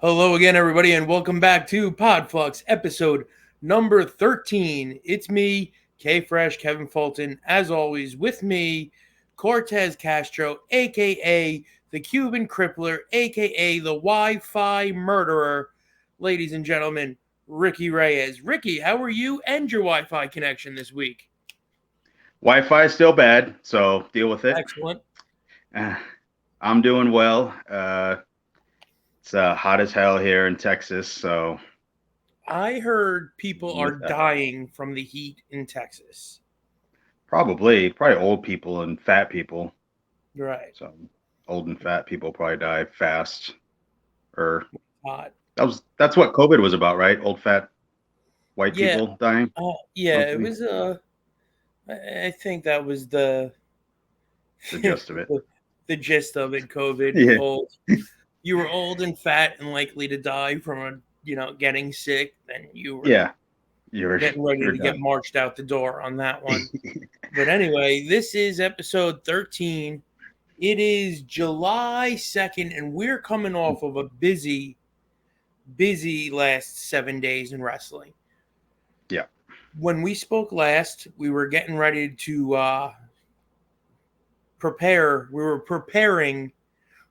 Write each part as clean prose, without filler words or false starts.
Hello again, everybody, and welcome back to Podfluxxx episode number 13. It's me, K-Fresh, Kevin Fulton, as always, with me, Cortez Castro, a.k.a. the Cuban Crippler, a.k.a. the Wi-Fi Murderer. Ladies and gentlemen, Ricky Reyes. Ricky, how are you and your Wi-Fi connection this week? Wi-Fi is still bad, so deal with it. Excellent. I'm doing well. It's hot as hell here in Texas, so I heard people are with that. dying from the heat in Texas. Probably old people and fat people. Right. So old and fat people probably die fast. Or Hot. that's what COVID was about, right? Old fat white Yeah. people dying. It Mostly. was I think that was the The gist of it. the gist of it. COVID. Yeah. Old. You were old and fat and likely to die from getting sick. Then you were Yeah. You're getting ready to get done. marched out the door on that one. But anyway, this is episode 13. It is July 2nd, and we're coming off of a busy last 7 days in wrestling. Yeah. When we spoke last, we were getting ready to prepare. We were preparing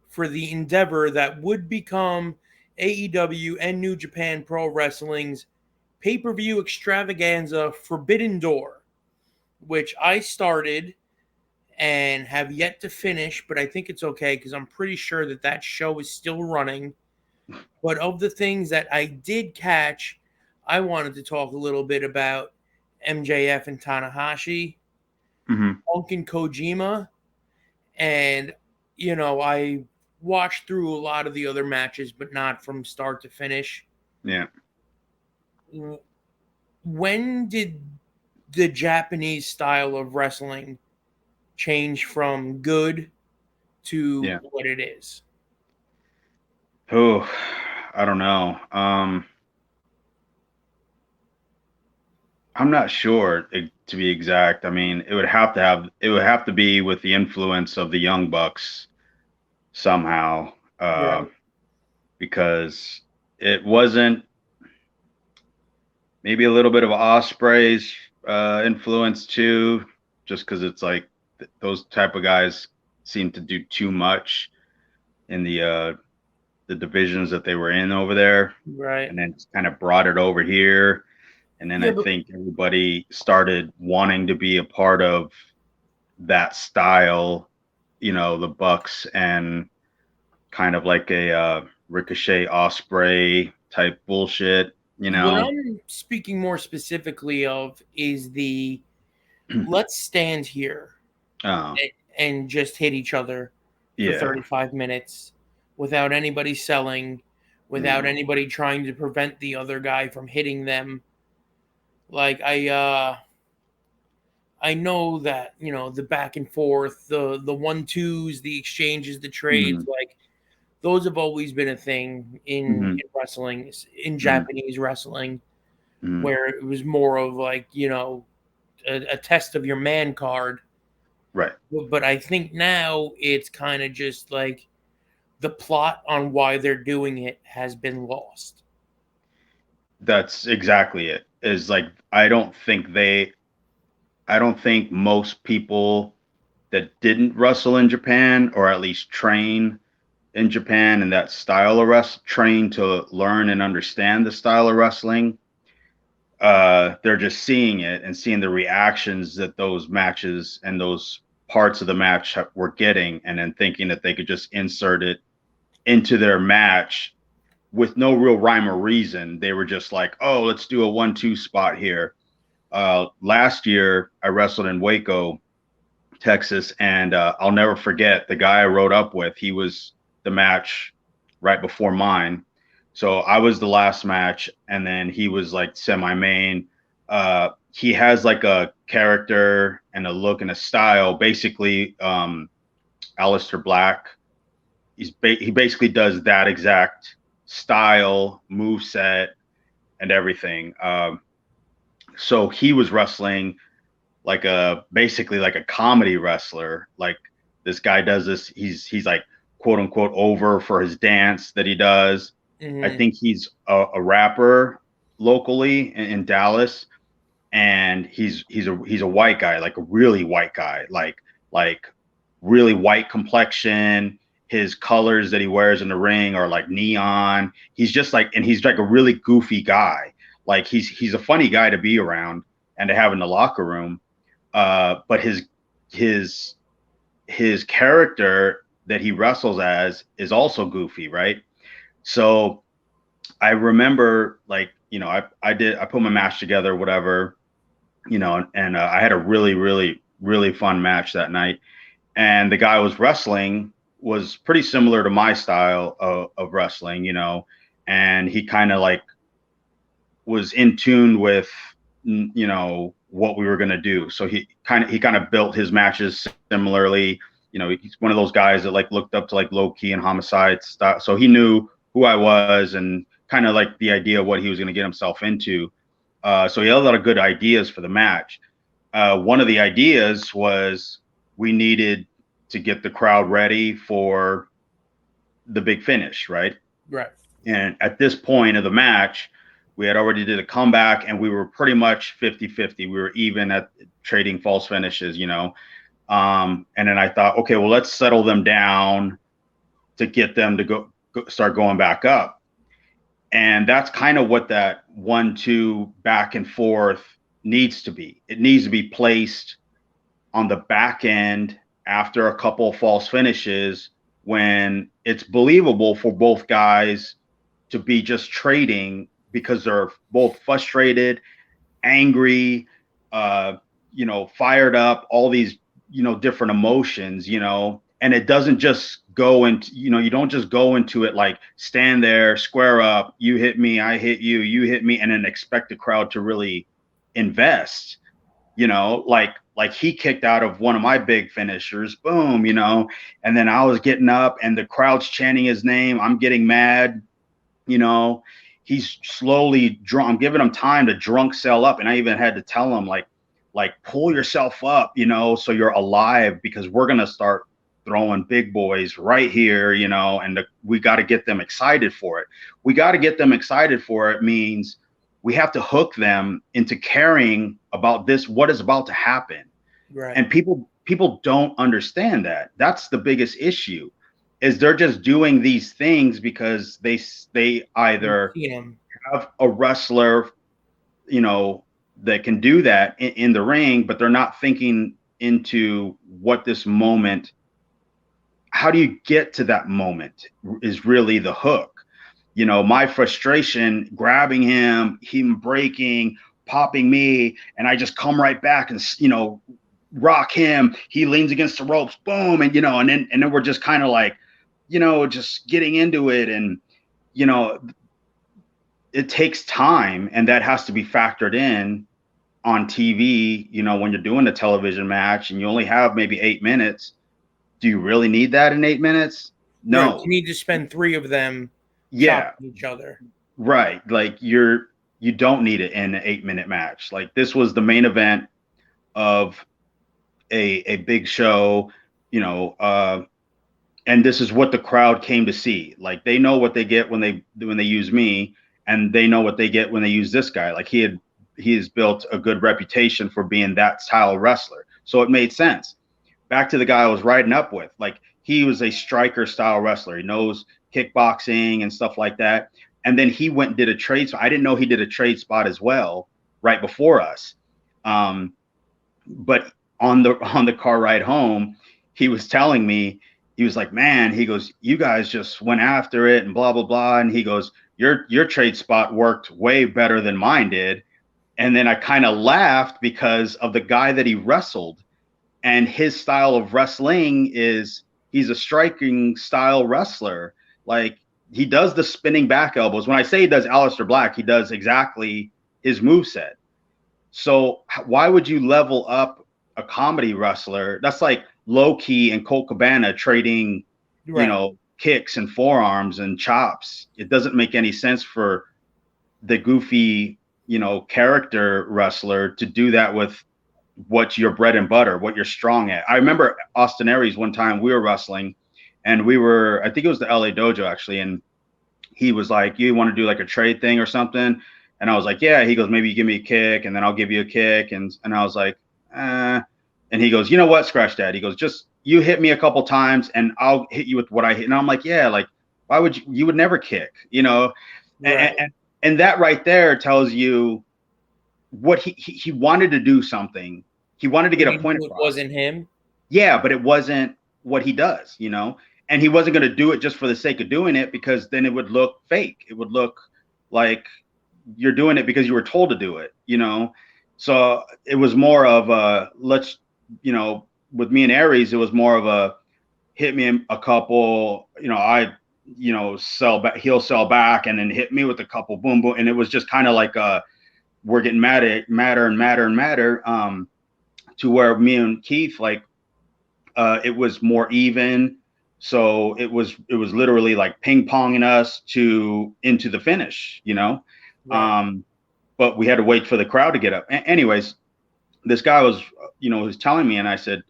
for the endeavor that would become AEW and New Japan Pro Wrestling's pay-per-view extravaganza Forbidden Door, which I started and have yet to finish, but I think it's okay because I'm pretty sure that show is still running. But of the things that I did catch, I wanted to talk a little bit about MJF and Tanahashi, Mm-hmm. Punk and Kojima, and I watched through a lot of the other matches, but not from start to finish. Yeah. When did the Japanese style of wrestling change from good to what it is? Oh, I don't know. I'm not sure to be exact. I mean, it would have to be with the influence of the Young Bucks somehow, Right. because it wasn't maybe a little bit of Osprey's influence too, just because it's like those type of guys seem to do too much in the divisions that they were in over there, Right. and then kind of brought it over here. And then I But think everybody started wanting to be a part of that style, the Bucks, and kind of like a Ricochet Osprey type bullshit, what I'm speaking more specifically of is the let's stand here Oh, and just hit each other for yeah. 35 minutes without anybody selling, without anybody trying to prevent the other guy from hitting them. Like I know that, the back and forth, the 1-2s, the exchanges, the trades, Mhm. like those have always been a thing in Mhm. wrestling, in Mhm. Japanese wrestling, Mhm. where it was more of like, a test of your man card. Right. But I think now it's kind of just like the plot on why they're doing it has been lost. That's exactly it. Is like I don't think most people that didn't wrestle in Japan, or at least train in Japan and that style of train to learn and understand the style of wrestling, they're just seeing it and seeing the reactions that those matches and those parts of the match were getting, and then thinking that they could just insert it into their match with no real rhyme or reason. They were just like, oh, let's do a 1-2 spot here. Last year I wrestled in Waco, Texas, and I'll never forget the guy I rode up with. He was the match right before mine, so I was the last match, and then he was like semi-main. He has like a character and a look and a style, basically Aleister Black. He basically does that exact style, move set, and everything. So he was wrestling like basically like a comedy wrestler. Like, this guy does this. He's like, quote unquote, over for his dance that he does, I Mm-hmm. think he's a rapper locally in Dallas, and he's a white guy, like a really white guy, like really white complexion. His colors that he wears in the ring are like neon. He's just like, and he's like a really goofy guy. Like he's a funny guy to be around and to have in the locker room. But his his character that he wrestles as is also goofy, right? So I remember, like, I put my match together, whatever, and I had a really, really, really fun match that night. And the guy was wrestling was pretty similar to my style of wrestling, and he kind of like was in tune with, what we were going to do. So he kind of built his matches similarly. He's one of those guys that like looked up to like Low Key and Homicide stuff. So he knew who I was and kind of like the idea of what he was going to get himself into. So he had a lot of good ideas for the match. One of the ideas was we needed to get the crowd ready for the big finish, right? Right. And at this point of the match, we had already did a comeback and we were pretty much 50-50. We were even at trading false finishes, and then I thought, okay, well, let's settle them down to get them to start going back up. And that's kind of what that 1-2 back and forth needs to be. It needs to be placed on the back end after a couple of false finishes when it's believable for both guys to be just trading because they're both frustrated, angry, fired up, all these, different emotions, and it doesn't just go into, you don't just go into it like stand there, square up, you hit me, I hit you, you hit me, and then expect the crowd to really invest, like he kicked out of one of my big finishers, boom, and then I was getting up and the crowd's chanting his name. I'm getting mad, he's slowly drunk. I'm giving him time to drunk sell up. And I even had to tell him like pull yourself up, so you're alive, because we're going to start throwing big boys right here, and we got to get them excited for it. We got to get them excited for it means we have to hook them into caring about this, what is about to happen. Right. And people don't understand that. That's the biggest issue, is they're just doing these things because they either have a wrestler, that can do that in the ring, but they're not thinking into what this moment, how do you get to that moment is really the hook. My frustration, grabbing him breaking, popping me, and I just come right back and, rock him. He leans against the ropes, boom. And, and then we're just kind of like, just getting into it. And, it takes time, and that has to be factored in on TV. When you're doing a television match and you only have maybe 8 minutes, do you really need that in 8 minutes? No. Right. You need to spend 3 of them chopping each other. Right. Like you don't need it in an 8-minute match. Like this was the main event of a big show, and this is what the crowd came to see. Like they know what they get when they use me, and they know what they get when they use this guy. Like he has built a good reputation for being that style wrestler. So it made sense. Back to the guy I was riding up with, like he was a striker style wrestler. He knows kickboxing and stuff like that. And then he went and did a trade. So I didn't know he did a trade spot as well right before us. But on the car ride home, he was telling me, he was like, man, he goes, you guys just went after it and blah, blah, blah. And he goes, your trade spot worked way better than mine did. And then I kind of laughed because of the guy that he wrestled, and his style of wrestling is he's a striking style wrestler. Like he does the spinning back elbows. When I say he does Aleister Black, he does exactly his moveset. So why would you level up a comedy wrestler? That's like Low Key and Colt Cabana trading, right, kicks and forearms and chops. It doesn't make any sense for the goofy, character wrestler to do that with what's your bread and butter, what you're strong at. I remember Austin Aries one time we were wrestling, and I think it was the LA Dojo actually, and he was like, you want to do like a trade thing or something? And I was like, yeah. He goes, maybe you give me a kick and then I'll give you a kick. And I was like, and he goes, you know what? Scratch that. He goes, just you hit me a couple times and I'll hit you with what I hit. And I'm like, yeah, like, why would you would never kick, you know? Right. And that right there tells you what he wanted to do something. He wanted to get a point across. It wasn't him. Yeah, but it wasn't what he does, you know? And he wasn't going to do it just for the sake of doing it, because then it would look fake. It would look like you're doing it because you were told to do it, you know? So it was more of a, let's, you know, with me and Aries, it was more of a hit me a couple, you know, sell back, he'll sell back and then hit me with a couple, boom, boom. And it was just kind of like, we're getting madder, to where me and Keith, like, it was more even. So it was literally like ping ponging us into the finish, you know? Right. But we had to wait for the crowd to get up. Anyways, this guy was, you know, was telling me, and I said,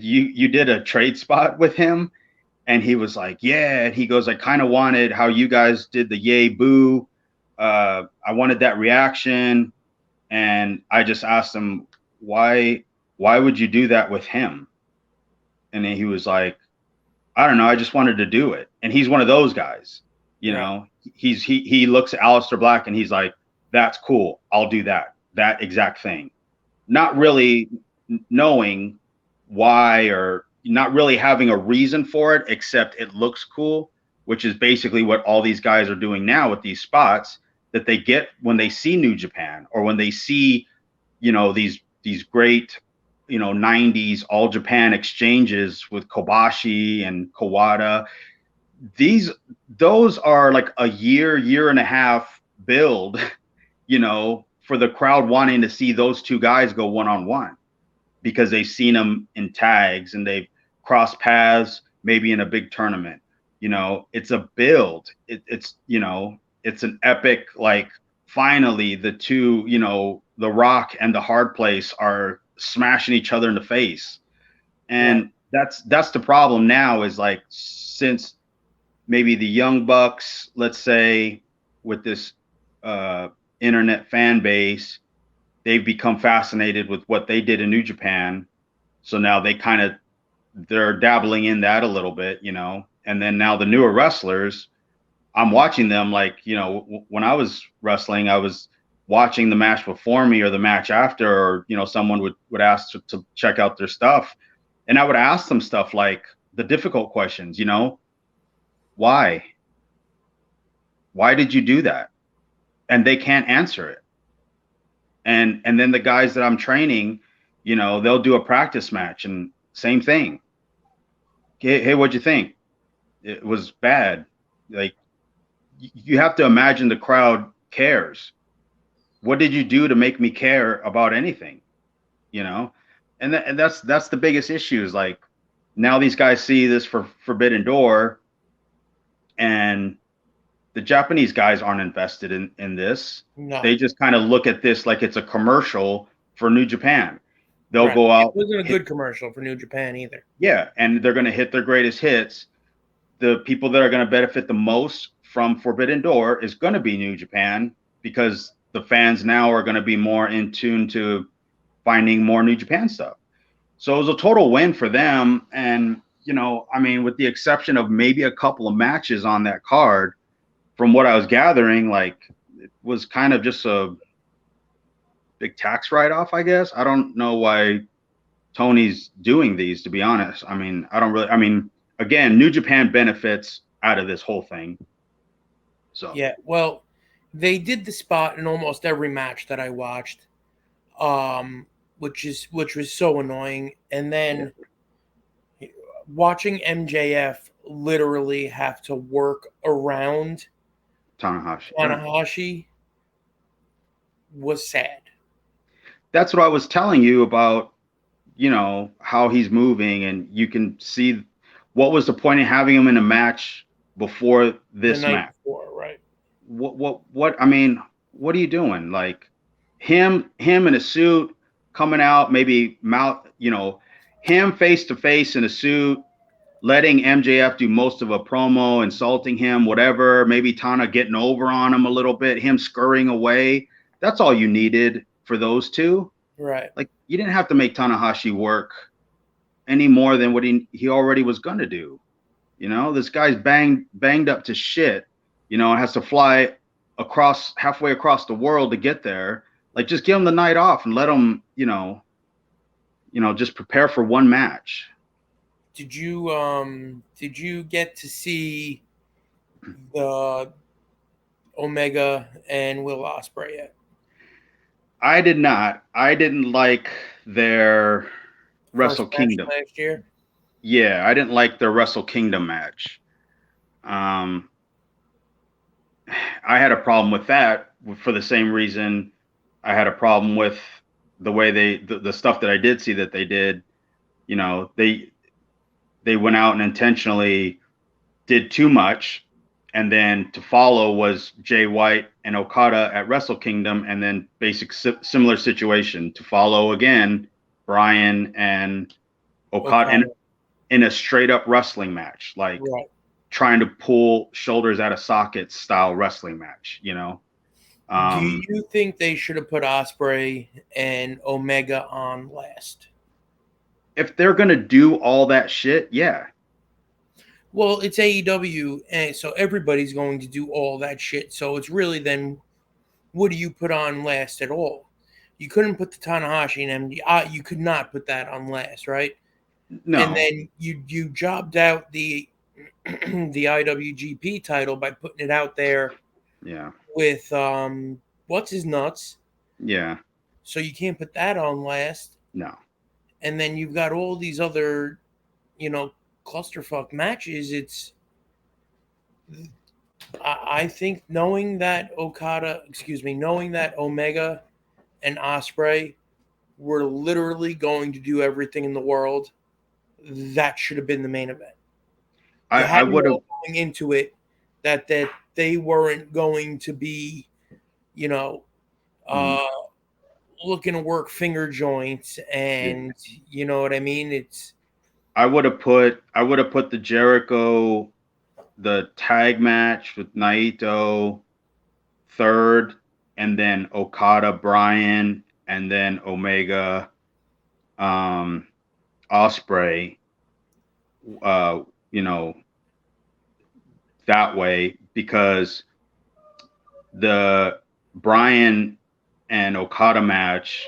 you did a trade spot with him? And he was like, yeah. And he goes, I kind of wanted how you guys did the yay boo. I wanted that reaction. And I just asked him, why would you do that with him? And then he was like, I don't know. I just wanted to do it. And he's one of those guys, you know, he looks at Aleister Black and he's like, that's cool. I'll do that exact thing. Not really knowing why, or not really having a reason for it, except it looks cool, which is basically what all these guys are doing now with these spots that they get when they see New Japan, or when they see, you know, these great, you know, 90s all Japan exchanges with Kobashi and Kawada. Those are like a year and a half build, you know, for the crowd wanting to see those two guys go one-on-one, because they've seen them in tags and they've crossed paths, maybe in a big tournament. You know, it's a build. It's, you know, it's an epic, like, finally the two, you know, The Rock and the Hard Place are smashing each other in the face. And that's the problem now, is like, since maybe the Young Bucks, let's say, with this internet fan base, they've become fascinated with what they did in New Japan. So now they're dabbling in that a little bit, you know. And then now the newer wrestlers, I'm watching them, like, you know, when I was wrestling, I was watching the match before me or the match after, or, you know, someone would ask to check out their stuff. And I would ask them stuff like the difficult questions, you know, why did you do that? And they can't answer it. And then the guys that I'm training, you know, they'll do a practice match and same thing. Hey, what'd you think? It was bad. Like, you have to imagine the crowd cares. What did you do to make me care about anything? You know? And that's the biggest issue, is like, now these guys see this for Forbidden Door, and the Japanese guys aren't invested in this. No. They just kind of look at this like it's a commercial for New Japan. They'll go out. It wasn't a good commercial for New Japan either. Yeah, and they're going to hit their greatest hits. The people that are going to benefit the most from Forbidden Door is going to be New Japan, because the fans now are going to be more in tune to finding more New Japan stuff. So it was a total win for them. And, you know, I mean, with the exception of maybe a couple of matches on that card, from what I was gathering, like, it was kind of just a big tax write-off, I guess. I don't know why Tony's doing these, to be honest. I mean, again, New Japan benefits out of this whole thing. So yeah, well, they did the spot in almost every match that I watched, which was so annoying. And then watching MJF literally have to work around Tanahashi was sad. That's what I was telling you about, you know, how he's moving, and you can see what was the point of having him in a match before this match. Right. What I mean, what are you doing? Like, him in a suit coming out, maybe mouth, you know, him face to face in a suit, letting MJF do most of a promo, insulting him, whatever, maybe Tana getting over on him a little bit, him scurrying away. That's all you needed for those two. Right. Like, you didn't have to make Tanahashi work any more than what he already was going to do. You know, this guy's banged up to shit, you know, and has to fly halfway across the world to get there. Like, just give him the night off and let him, just prepare for one match. Did you get to see the Omega and Will Ospreay yet? I did not. I didn't like their Wrestle Kingdom last year. Yeah, I didn't like their Wrestle Kingdom match. I had a problem with that for the same reason I had a problem with the way the stuff that I did see that they did. You know, they went out and intentionally did too much, and then to follow was Jay White and Okada at Wrestle Kingdom, and then similar situation to follow again, Bryan and Okada. In a straight up wrestling match, like right. Trying to pull shoulders out of sockets style wrestling match, you know. Do you think they should have put Ospreay and Omega on last? If they're gonna do all that shit, yeah. Well, it's AEW, and so everybody's going to do all that shit. So it's really then, what do you put on last at all? You couldn't put the Tanahashi and MD. You could not put that on last, right? No. And then you jobbed out the the IWGP title by putting it out there. Yeah. With what's his nuts? Yeah. So you can't put that on last. No. And then you've got all these other, clusterfuck matches. I think knowing that Omega and Ospreay were literally going to do everything in the world, that should have been the main event. I would have going into it that they weren't going to be, looking to work finger joints, and you know what I mean. I would have put the Jericho, the tag match with Naito third, and then Okada, Bryan, and then Omega, Ospreay, that way, because the Bryan and Okada match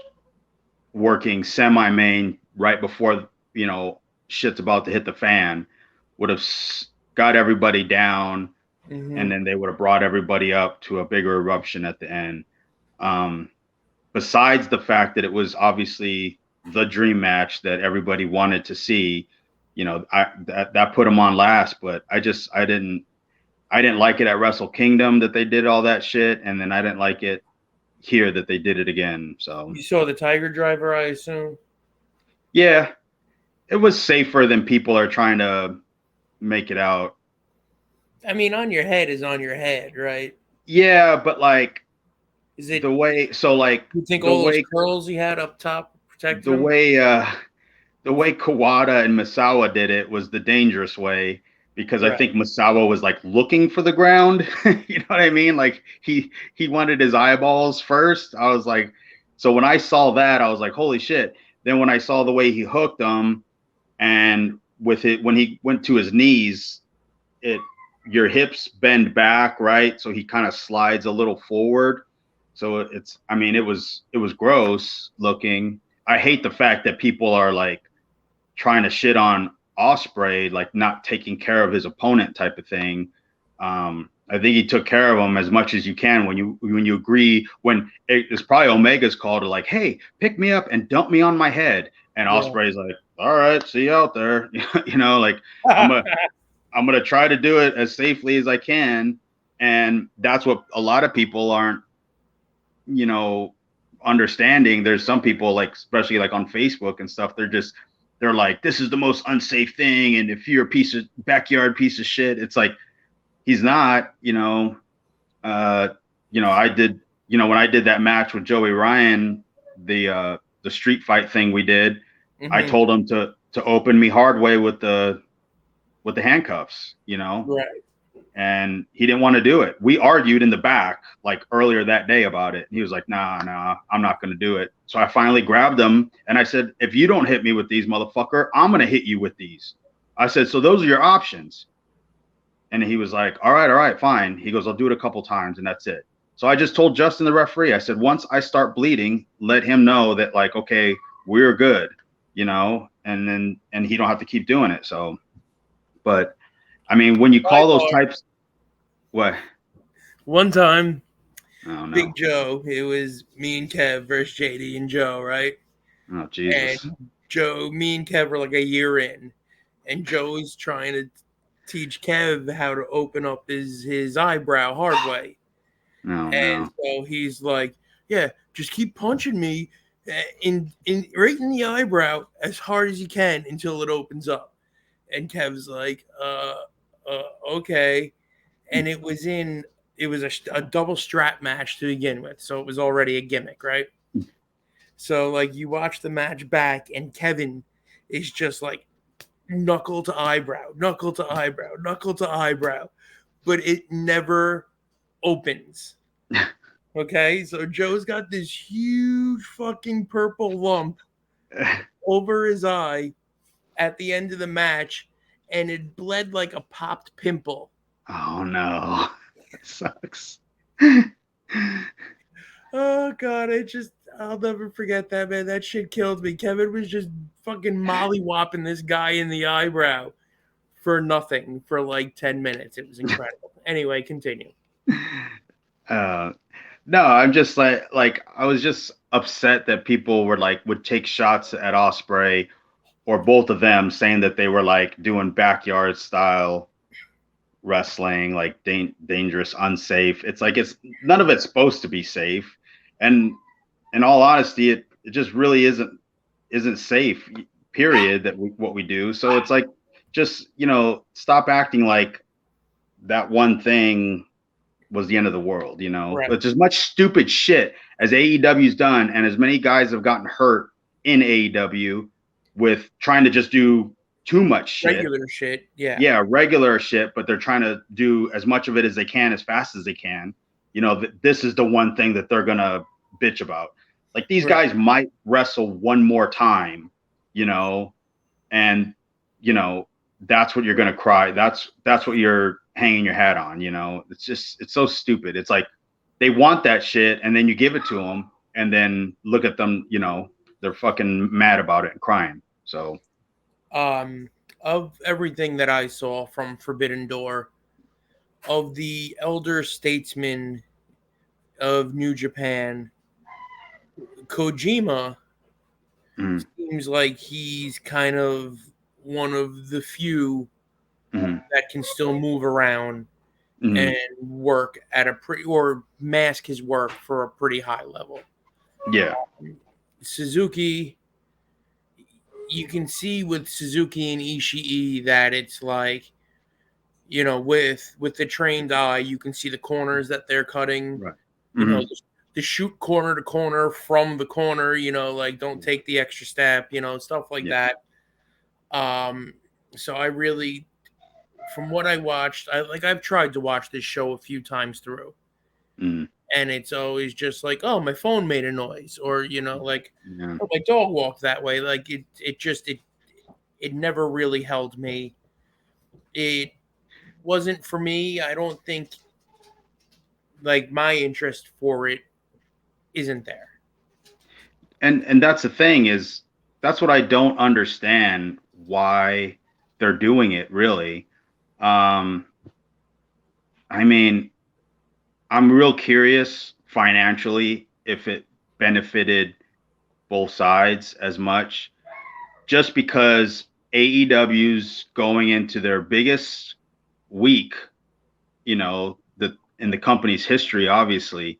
working semi-main right before, shit's about to hit the fan would have got everybody down, and then they would have brought everybody up to a bigger eruption at the end. Besides the fact that it was obviously the dream match that everybody wanted to see, that put them on last, but I didn't like it at Wrestle Kingdom that they did all that shit, and then I didn't like it here that they did it again. So you saw the Tiger Driver, I assume? Yeah. It was safer than people are trying to make it out. I mean, on your head is on your head, right? Yeah, but like, is it the way? So like, you think all those curls he had up top protected him? The way Kawada and Misawa did it was the dangerous way, because I think Misawa was like looking for the ground. You know what I mean? Like he wanted his eyeballs first. I was like, so when I saw that, I was like, holy shit. Then when I saw the way he hooked him, and with it, when he went to his knees, your hips bend back, right? So he kind of slides a little forward. So it was gross looking. I hate the fact that people are like trying to shit on Ospreay, like not taking care of his opponent type of thing. I think he took care of him as much as you can when you agree, when it's probably Omega's call to like, hey, pick me up and dump me on my head. And Ospreay's like, all right, see you out there. Like I'm going to try to do it as safely as I can. And that's what a lot of people aren't, understanding. There's some people, like, especially like on Facebook and stuff, they're like, this is the most unsafe thing. And if you're a backyard piece of shit, it's like, he's not, I did, when I did that match with Joey Ryan, the street fight thing we did, I told him to open me hard way with the with the handcuffs, you know? Right. And he didn't want to do it. We argued in the back like earlier that day about it. He was like, nah, I'm not going to do it. So I finally grabbed him and I said, if you don't hit me with these, motherfucker, I'm going to hit you with these. I said, so those are your options. And he was like, all right, fine. He goes, I'll do it a couple times and that's it. So I just told Justin, the referee, I said, once I start bleeding, let him know that like, okay, we're good, you know, and he don't have to keep doing it. So, but I mean, when you call those types, what? One time, Oh, no. Big Joe, it was me and Kev versus JD and Joe, right? Oh, Jesus. And Joe, me and Kev were like a year in, and Joe was trying to teach Kev how to open up his eyebrow hard way. Oh, And no. so he's like, yeah, just keep punching me in right in the eyebrow as hard as you can until it opens up. And Kev's like, okay. And it was a double strap match to begin with, so it was already a gimmick, right? So like you watch the match back, and Kevin is just like knuckle to eyebrow, knuckle to eyebrow, knuckle to eyebrow, but it never opens. Okay, so Joe's got this huge fucking purple lump over his eye at the end of the match, and it bled like a popped pimple. Oh, no. That sucks. Oh god, I'll never forget that, man. That shit killed me. Kevin was just fucking mollywopping this guy in the eyebrow for nothing for like 10 minutes. It was incredible. Anyway, continue. No, I'm just like I was just upset that people were like would take shots at Osprey or both of them, saying that they were like doing backyard style wrestling, like dangerous, unsafe. It's like it's none of it's supposed to be safe. And in all honesty, it just really isn't safe, period, what we do. So it's like, just, you know, stop acting like that one thing was the end of the world, you know. Right. But as much stupid shit as AEW's done, and as many guys have gotten hurt in AEW with trying to just do too much shit. Regular shit, yeah. Yeah, regular shit, but they're trying to do as much of it as they can, as fast as they can. You know, this is the one thing that they're gonna bitch about. Like, these guys might wrestle one more time, you know, and, you know, that's what you're gonna cry. That's what you're hanging your hat on, you know. It's so stupid. It's like they want that shit, and then you give it to them, and then look at them, you know, they're fucking mad about it and crying. So, of everything that I saw from Forbidden Door, of the elder statesmen of New Japan, Kojima seems like he's kind of one of the few that can still move around and work at a or mask his work for a pretty high level. Yeah. Suzuki, you can see with Suzuki and Ishii that it's like, you know, with the trained eye, you can see the corners that they're cutting. Right. You know, the shoot corner to corner from the corner, you know, like don't take the extra step, you know, stuff like that. So I really, from what I watched, I've tried to watch this show a few times through. And it's always just like, oh, my phone made a noise, or, you know, like, oh, my dog walked that way. Like it never really held me. It wasn't for me. I don't think, like, my interest for it isn't there. And that's the thing, is that's what I don't understand, why they're doing it, really. I mean, I'm real curious financially if it benefited both sides as much, just because AEW's going into their biggest week, you know, in the company's history, obviously,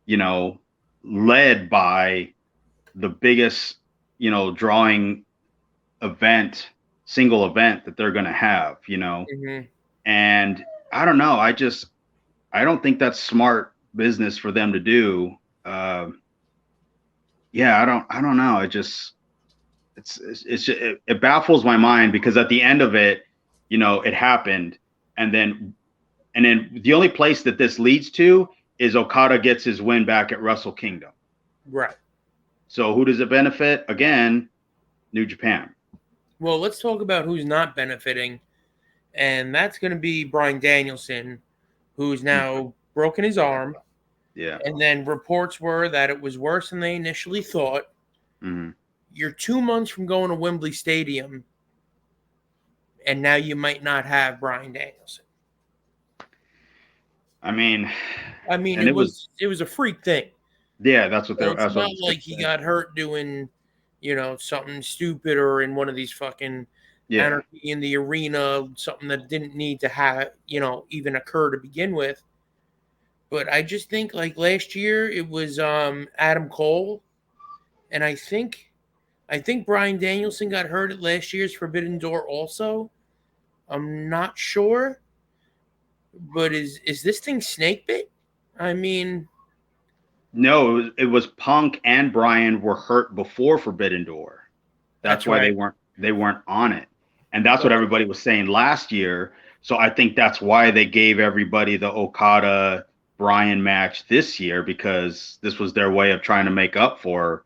you know, led by the biggest, you know, drawing single event that they're going to have, you know. And I don't know, I don't think that's smart business for them to do. Yeah, I don't know. It baffles my mind, because at the end of it, it happened, and then the only place that this leads to is Okada gets his win back at Wrestle Kingdom. Right. So who does it benefit? Again, New Japan. Well, let's talk about who's not benefiting, and that's going to be Bryan Danielson, who's now broken his arm. Yeah. And then reports were that it was worse than they initially thought. Mm-hmm. You're 2 months from going to Wembley Stadium, and now you might not have Bryan Danielson. I mean, and it was a freak thing. Yeah, that's what they're. It's not like he got hurt doing, something stupid or in one of these fucking anarchy in the arena, something that didn't need to have, even occur to begin with. But I just think like last year it was Adam Cole, and I think Bryan Danielson got hurt at last year's Forbidden Door also. I'm not sure, but is this thing snake bit? I mean, no, it was Punk and Bryan were hurt before Forbidden Door. That's why right. they weren't on it, and that's what everybody was saying last year. So I think that's why they gave everybody the Okada Bryan match this year, because this was their way of trying to make up for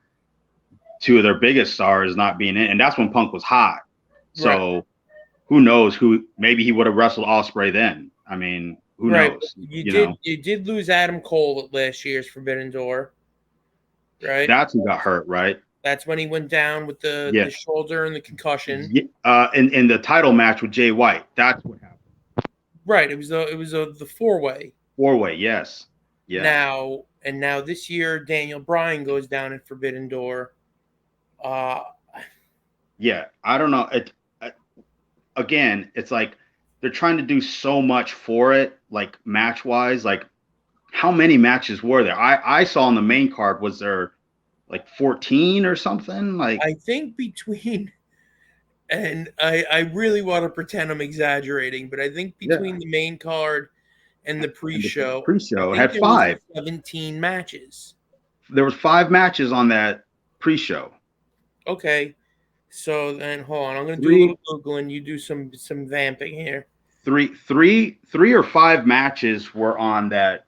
two of their biggest stars not being in, and that's when Punk was hot. So who knows maybe he would have wrestled Ospreay then. I mean, who knows? You did lose Adam Cole at last year's Forbidden Door, right? That's who got hurt, right? That's when he went down with the shoulder and the concussion. In the title match with Jay White, that's what happened. Right. It was the four-way. Four-way, yes. Yeah. Now this year, Daniel Bryan goes down at Forbidden Door. Yeah, I don't know. Again, it's like they're trying to do so much for it, like match-wise. Like, how many matches were there? I saw on the main card, was there like 14 or something? Like, I think between, and I really want to pretend I'm exaggerating, but I think between the main card and the pre-show, had 5. 17 matches. There was 5 matches on that pre-show. Okay. So then, hold on. I'm going to do a little Googling. You do some vamping here. 3 or 5 matches were on that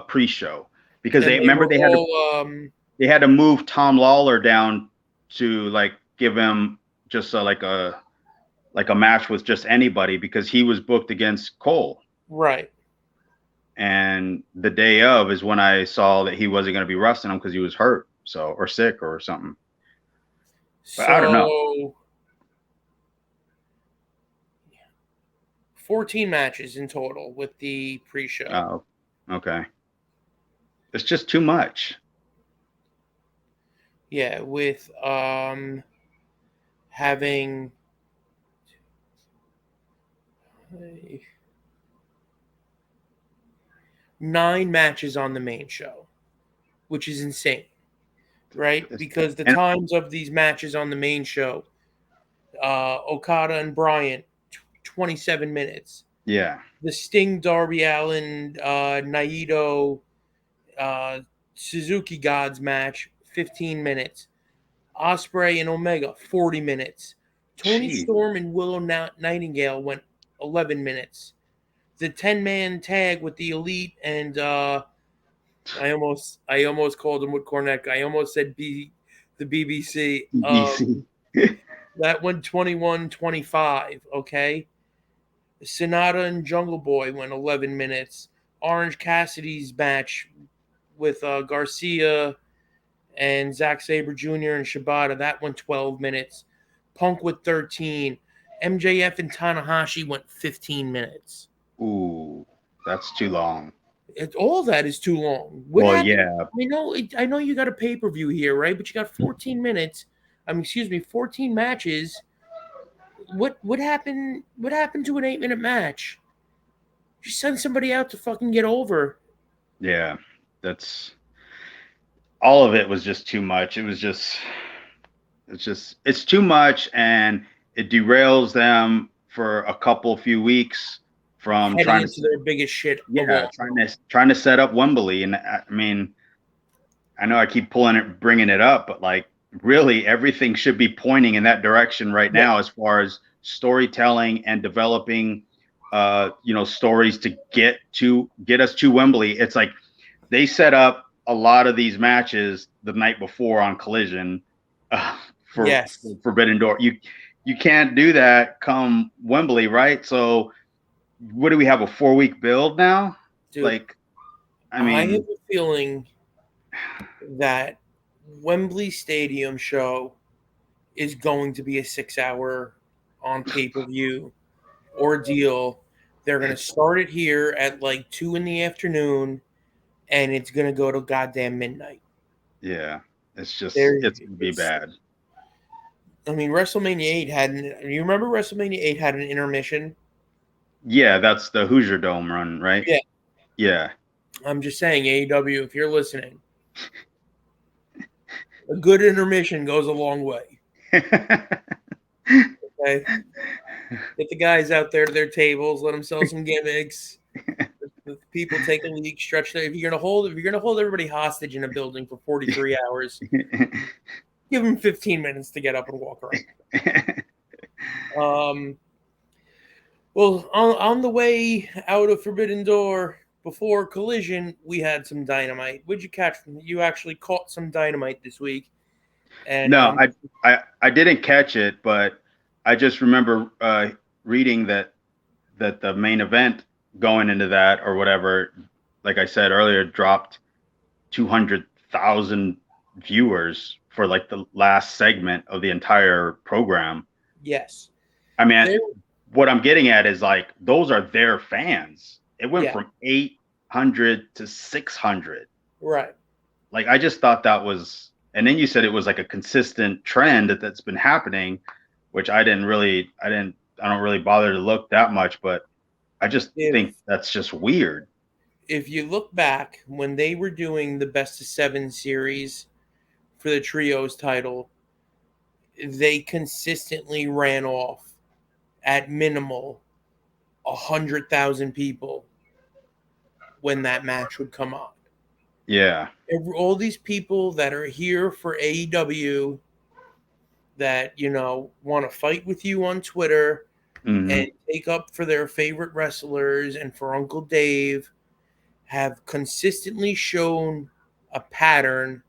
pre-show, because they had to move Tom Lawler down to like give him just like a match with just anybody, because he was booked against Cole. Right. And the day of is when I saw that he wasn't going to be wrestling him because he was hurt, or sick or something. But I don't know. 14 matches in total with the pre-show. Oh, okay. It's just too much. Yeah, with having 9 matches on the main show, which is insane, right? Because the times of these matches on the main show, Okada and Bryan, 27 minutes. Yeah. The Sting, Darby Allin, Naito, Suzuki Gods match, 15 minutes. Ospreay and Omega, 40 minutes. Tony Storm and Willow Nightingale went 11 minutes. The 10-man tag with the Elite and I almost called him with Cornette. I almost said the BBC. That went 21-25, okay? Sonata and Jungle Boy went 11 minutes. Orange Cassidy's match with Garcia and Zack Sabre Jr. and Shibata, that went 12 minutes. Punk with 13. MJF and Tanahashi went 15 minutes. Ooh, that's too long. All that is too long. Yeah. I know you got a pay-per-view here, right? But you got 14 minutes. 14 matches. What happened? What happened to an 8-minute match? Just send somebody out to fucking get over. Yeah, all of it was just too much. It's too much, and it derails them for a few weeks from trying to their biggest shit. Yeah, trying to set up Wembley, and I mean, I know I keep bringing it up, but like really everything should be pointing in that direction right Yeah. now, as far as storytelling and developing, stories to get us to Wembley. It's like they set up a lot of these matches the night before on Collision for Yes. Forbidden Door. You can't do that come Wembley, right? So what do we have, a 4-week build now? Dude, Like, I I have mean, a feeling that Wembley Stadium show is going to be a 6-hour on pay-per-view ordeal. They're going to start it here at like 2 in the afternoon, and it's going to go to goddamn midnight. yeah, it's There, gonna be bad. I mean, WrestleMania 8 had you remember WrestleMania 8 had an intermission? Yeah, that's the Hoosier Dome run, right? Yeah. Yeah. I'm just saying, AEW, if you're listening, a good intermission goes a long way. Okay? Get the guys out there to their tables, let them sell some gimmicks. Let people take a leak, stretch there. If you're gonna hold everybody hostage in a building for 43 hours, give them 15 minutes to get up and walk around. Well, on the way out of Forbidden Door before Collision, we had some Dynamite. What'd you catch? You actually caught some Dynamite this week, and No, I didn't catch it, but I just remember reading that the main event going into that or whatever, like I said earlier, dropped 200,000 viewers for like the last segment of the entire program. yes, I mean, what I'm getting at is like those are their fans. It went from 800 to 600. right. Like I just thought that was, and then you said it was like a consistent trend that's been happening, which I don't really bother to look that much, but I just think that's just weird. If you look back when they were doing the best of 7 series for the trios title, they consistently ran off at minimal 100,000 people when that match would come on. Yeah. All these people that are here for AEW that, want to fight with you on Twitter and take up for their favorite wrestlers and for Uncle Dave have consistently shown a pattern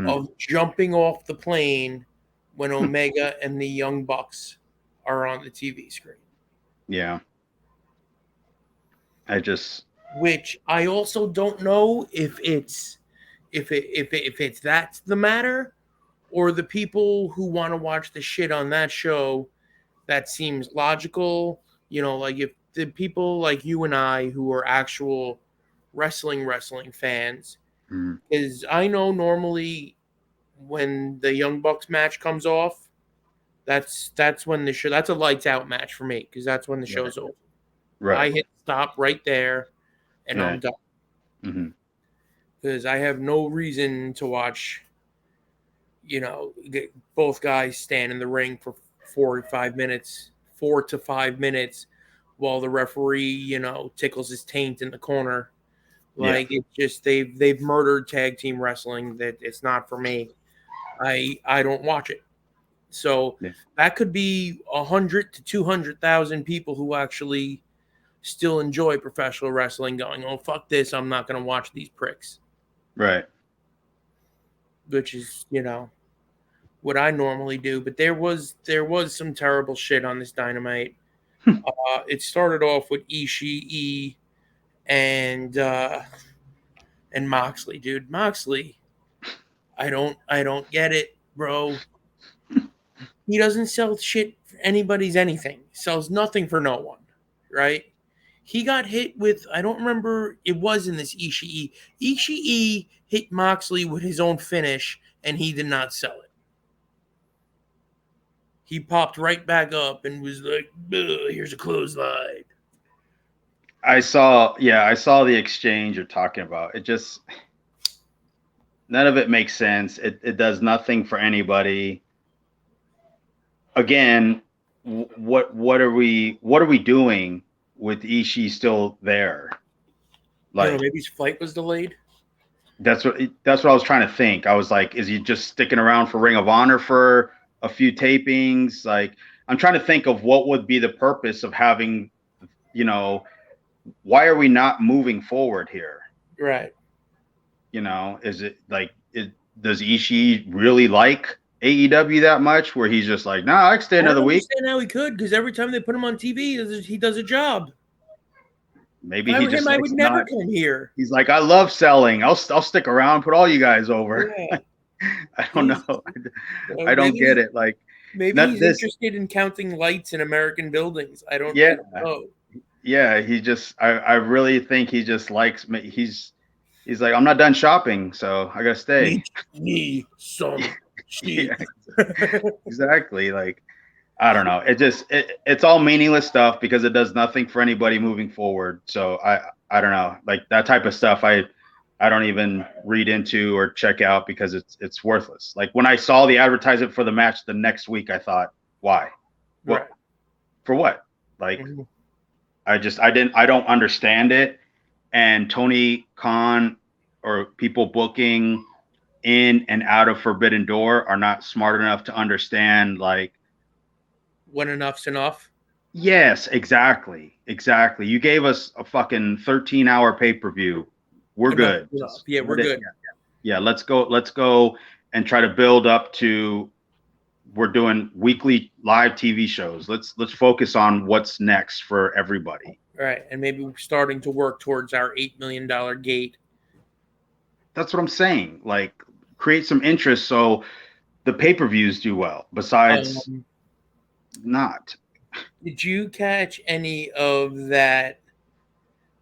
of jumping off the plane when Omega and the Young Bucks are on the TV screen. Yeah. Which I also don't know if it's that's the matter, or the people who want to watch the shit on that show, that seems logical. Like if the people like you and I who are actual wrestling fans, because I know normally when the Young Bucks match comes off, that's when the show, that's a lights out match for me, because that's when the show's over. Right. I hit stop right there and I'm done. Because I have no reason to watch, both guys stand in the ring for 4 to 5 minutes while the referee, tickles his taint in the corner. Like, it's just they've murdered tag team wrestling. That it's not for me. I don't watch it. So that could be 100 to 200,000 people who actually still enjoy professional wrestling going, oh, fuck this, I'm not going to watch these pricks. Right. Which is, what I normally do. But there was some terrible shit on this Dynamite. It started off with Ishii and Moxley, dude. Moxley, I don't get it, bro. He doesn't sell shit for anybody's anything. He sells nothing for no one, right? He got hit with, I don't remember, it was in this Ishii. Ishii hit Moxley with his own finish, and he did not sell it. He popped right back up and was like, here's a clothesline. I saw the exchange you're talking about. It just, none of it makes sense. It does nothing for anybody. Again, what are we doing with Ishii still there? Like, maybe his flight was delayed. That's what I was trying to think. I was like, is he just sticking around for Ring of Honor for a few tapings? Like, I'm trying to think of what would be the purpose of having, you know, why are we not moving forward here? Right. You know, is it like, does Ishii really like AEW that much where he's just like, nah, I can stay I don't another week? understand how he could, because every time they put him on TV, he does a job. If Maybe I he were him, just I likes would never not. come here. He's like, I love selling. I'll stick around, put all you guys over. Yeah. I don't He's, know. I don't get maybe it. Like, not he's this. interested in counting lights in American buildings. I don't Yeah, know. yeah. He just. I really think he just likes me. He's like, I'm not done shopping, so I gotta stay. Meet me some sheep. Yeah, exactly. Like, I don't know. It's all meaningless stuff because it does nothing for anybody moving forward. So I don't know. Like that type of stuff I don't even read into or check out because it's worthless. Like when I saw the advertisement for the match the next week, I thought, why? Right. What for what? Like Mhm. I don't understand it. And Tony Khan or people booking in and out of Forbidden Door are not smart enough to understand like, When enough's enough. yes, exactly. Exactly. You gave us a fucking 13-hour pay-per-view. We're Enough good. is enough. Just Yeah, we're let it, good. yeah, yeah, let's go and try to build up to we're doing weekly live TV shows. Let's focus on what's next for everybody. Right. And maybe we're starting to work towards our $8 million gate. That's what I'm saying. Like create some interest so the pay-per-views do well. Besides Um, not. did you catch any of that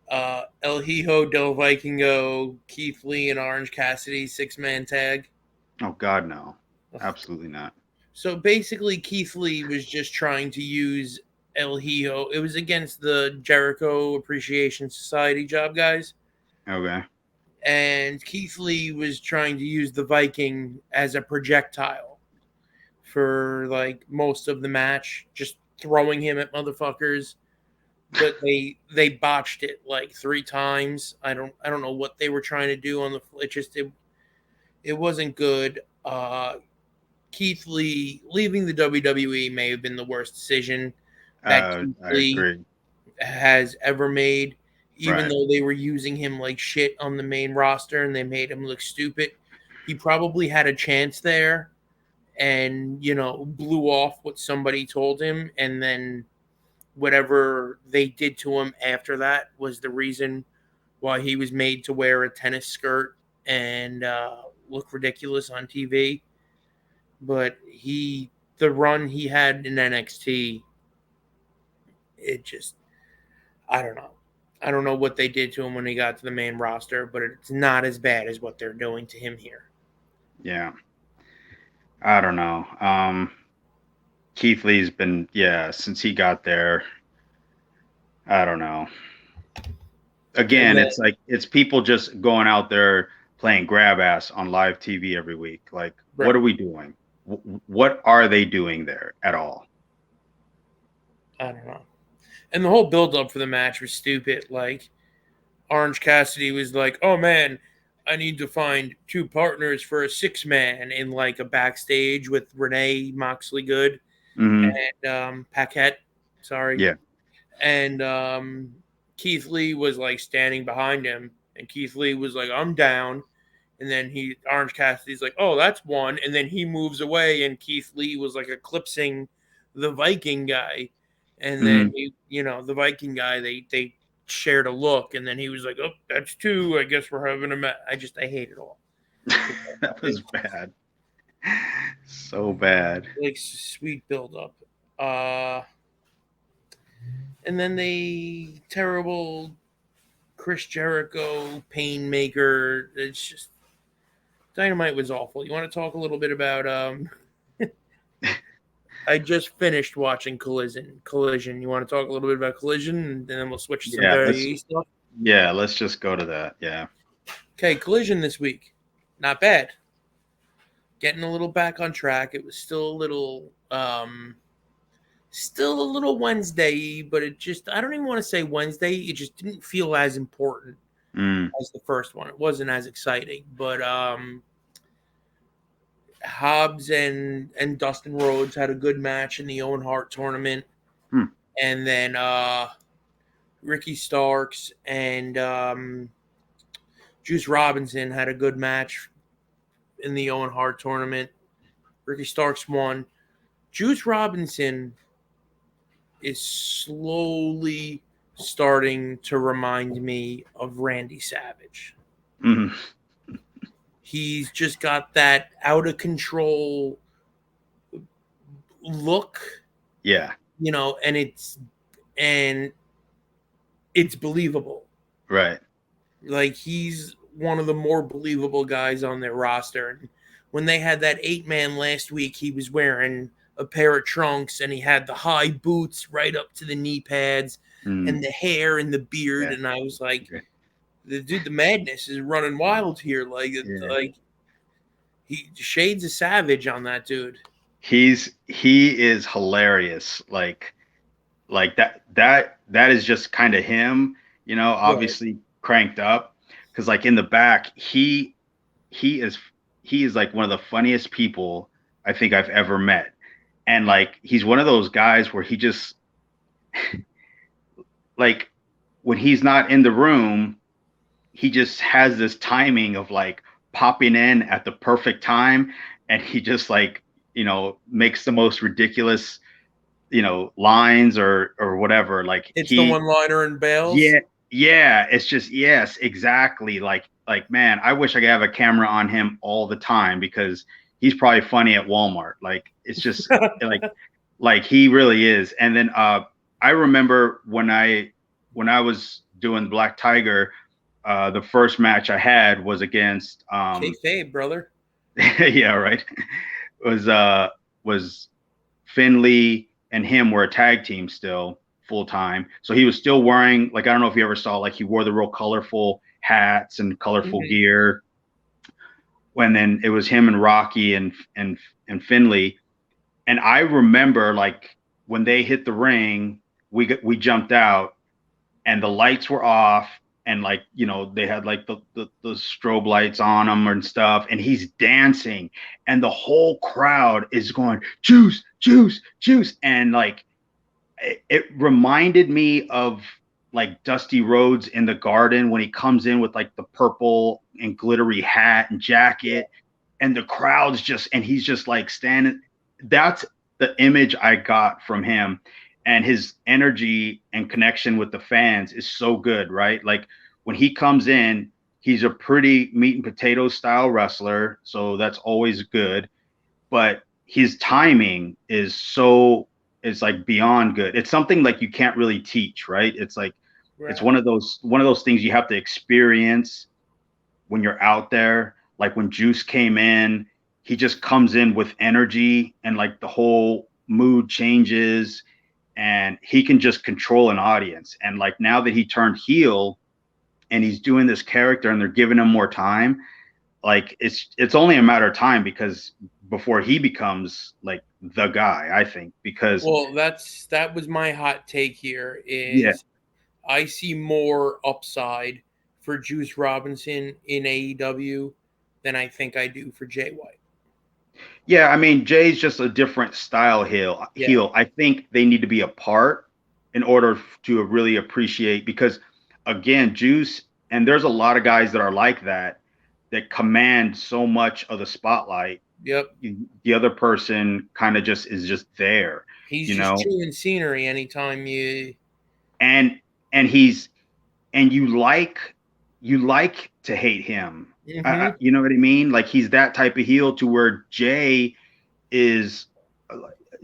El Hijo del Vikingo, Keith Lee, and Orange Cassidy 6-man tag? Oh God, no. Absolutely not. So basically, Keith Lee was just trying to use El Hijo. It was against the Jericho Appreciation Society job guys. Okay. And Keith Lee was trying to use the Viking as a projectile for like most of the match, just throwing him at motherfuckers. But they botched it like 3 times. I don't know what they were trying to do on the. It wasn't good. Keith Lee leaving the WWE may have been the worst decision that Keith I Lee agree. has ever made, even Right. though they were using him like shit on the main roster and they made him look stupid. He probably had a chance there and, blew off what somebody told him. And then whatever they did to him after that was the reason why he was made to wear a tennis skirt and look ridiculous on TV. But the run he had in NXT, it just, I don't know. I don't know what they did to him when he got to the main roster, but it's not as bad as what they're doing to him here. Yeah. I don't know. Keith Lee's been, yeah, since he got there. I don't know. And Again, then, it's like it's people just going out there playing grab ass on live TV every week. Like, what right, are we doing? What are they doing there at all? I don't know. And the whole build up for the match was stupid. Like, Orange Cassidy was like, oh man, I need to find 2 partners for a 6-man in like a backstage with Renee Moxley Good Hmm. and Paquette. Sorry. Yeah. And Keith Lee was like standing behind him, and Keith Lee was like, "I'm down." And then Orange Cassidy's like, "Oh, that's one." And then he moves away, and Keith Lee was like eclipsing the Viking guy. And then Hmm. the Viking guy, they shared a look, and then he was like, "Oh, that's 2. I guess we're having a match." I hate it all. That was It's bad. So bad. like sweet build up. Uh, and then they terrible Chris Jericho, Painmaker. It's just Dynamite was awful. You want to talk a little bit about I just finished watching Collision. Collision. You want to talk a little bit about Collision, and then we'll switch to some Yeah. very stuff. Let's just go to that. Yeah. Okay, Collision this week. Not bad. Getting a little back on track. It was still a little Wednesday, but it just I don't even want to say Wednesday. It just didn't feel as important as the first one. It wasn't as exciting, but Hobbs and Dustin Rhodes had a good match in the Owen Hart tournament, and then Ricky Starks and Juice Robinson had a good match in the Owen Hart tournament. Ricky Starks won. Juice Robinson is slowly starting to remind me of Randy Savage. He's just got that out of control look. Yeah. And it's believable. Right. Like, he's one of the more believable guys on their roster. And when they had that 8-man last week, he was wearing a pair of trunks and he had the high boots right up to the knee pads and the hair and the beard. And I was like, the madness is running wild here. Like he shades of Savage on that dude. He is hilarious. Like that is just kind of him, obviously cranked up. Cause like in the back, he is like one of the funniest people I think I've ever met. And like, he's one of those guys where he just like, when he's not in the room, he just has this timing of like popping in at the perfect time. And he just like, makes the most ridiculous, lines or whatever. Like, it's the one-liner in Bales. Yeah. It's just, yes, exactly. Like, man, I wish I could have a camera on him all the time because he's probably funny at Walmart. Like, it's just like he really is. And then I remember when I was doing Black Tiger, the first match I had was against kayfabe, brother. Yeah, right. Was Finley and him were a tag team still full time. So he was still wearing, like, I don't know if you ever saw, like, he wore the real colorful hats and colorful gear. When then it was him and Rocky and Finley. And I remember, like, when they hit the ring, we jumped out and the lights were off. And like, they had like the strobe lights on them and stuff. And he's dancing and the whole crowd is going, juice, juice, juice. And like, it reminded me of like Dusty Rhodes in the Garden when he comes in with like the purple and glittery hat and jacket and the crowd's just, and he's just like standing. That's the image I got from him. And his energy and connection with the fans is so good, right? Like, when he comes in, he's a pretty meat and potatoes style wrestler. So that's always good. But his timing is like beyond good. It's something like you can't really teach, right? It's like, it's one of those things you have to experience when you're out there. Like when Juice came in, he just comes in with energy and like the whole mood changes. And he can just control an audience. And like, now that he turned heel and he's doing this character and they're giving him more time, like it's only a matter of time because before he becomes like the guy, I think, because. Well, that was my hot take here is I see more upside for Juice Robinson in AEW than I think I do for Jay White. Yeah, I mean, Jay's just a different style heel. I think they need to be apart in order to really appreciate, because again, Juice, and there's a lot of guys that are like that command so much of the spotlight. Yep. The other person kind of just is just there. He's just chewing scenery anytime you. And you like to hate him. Mm-hmm. You know what I mean? Like, he's that type of heel to where Jay is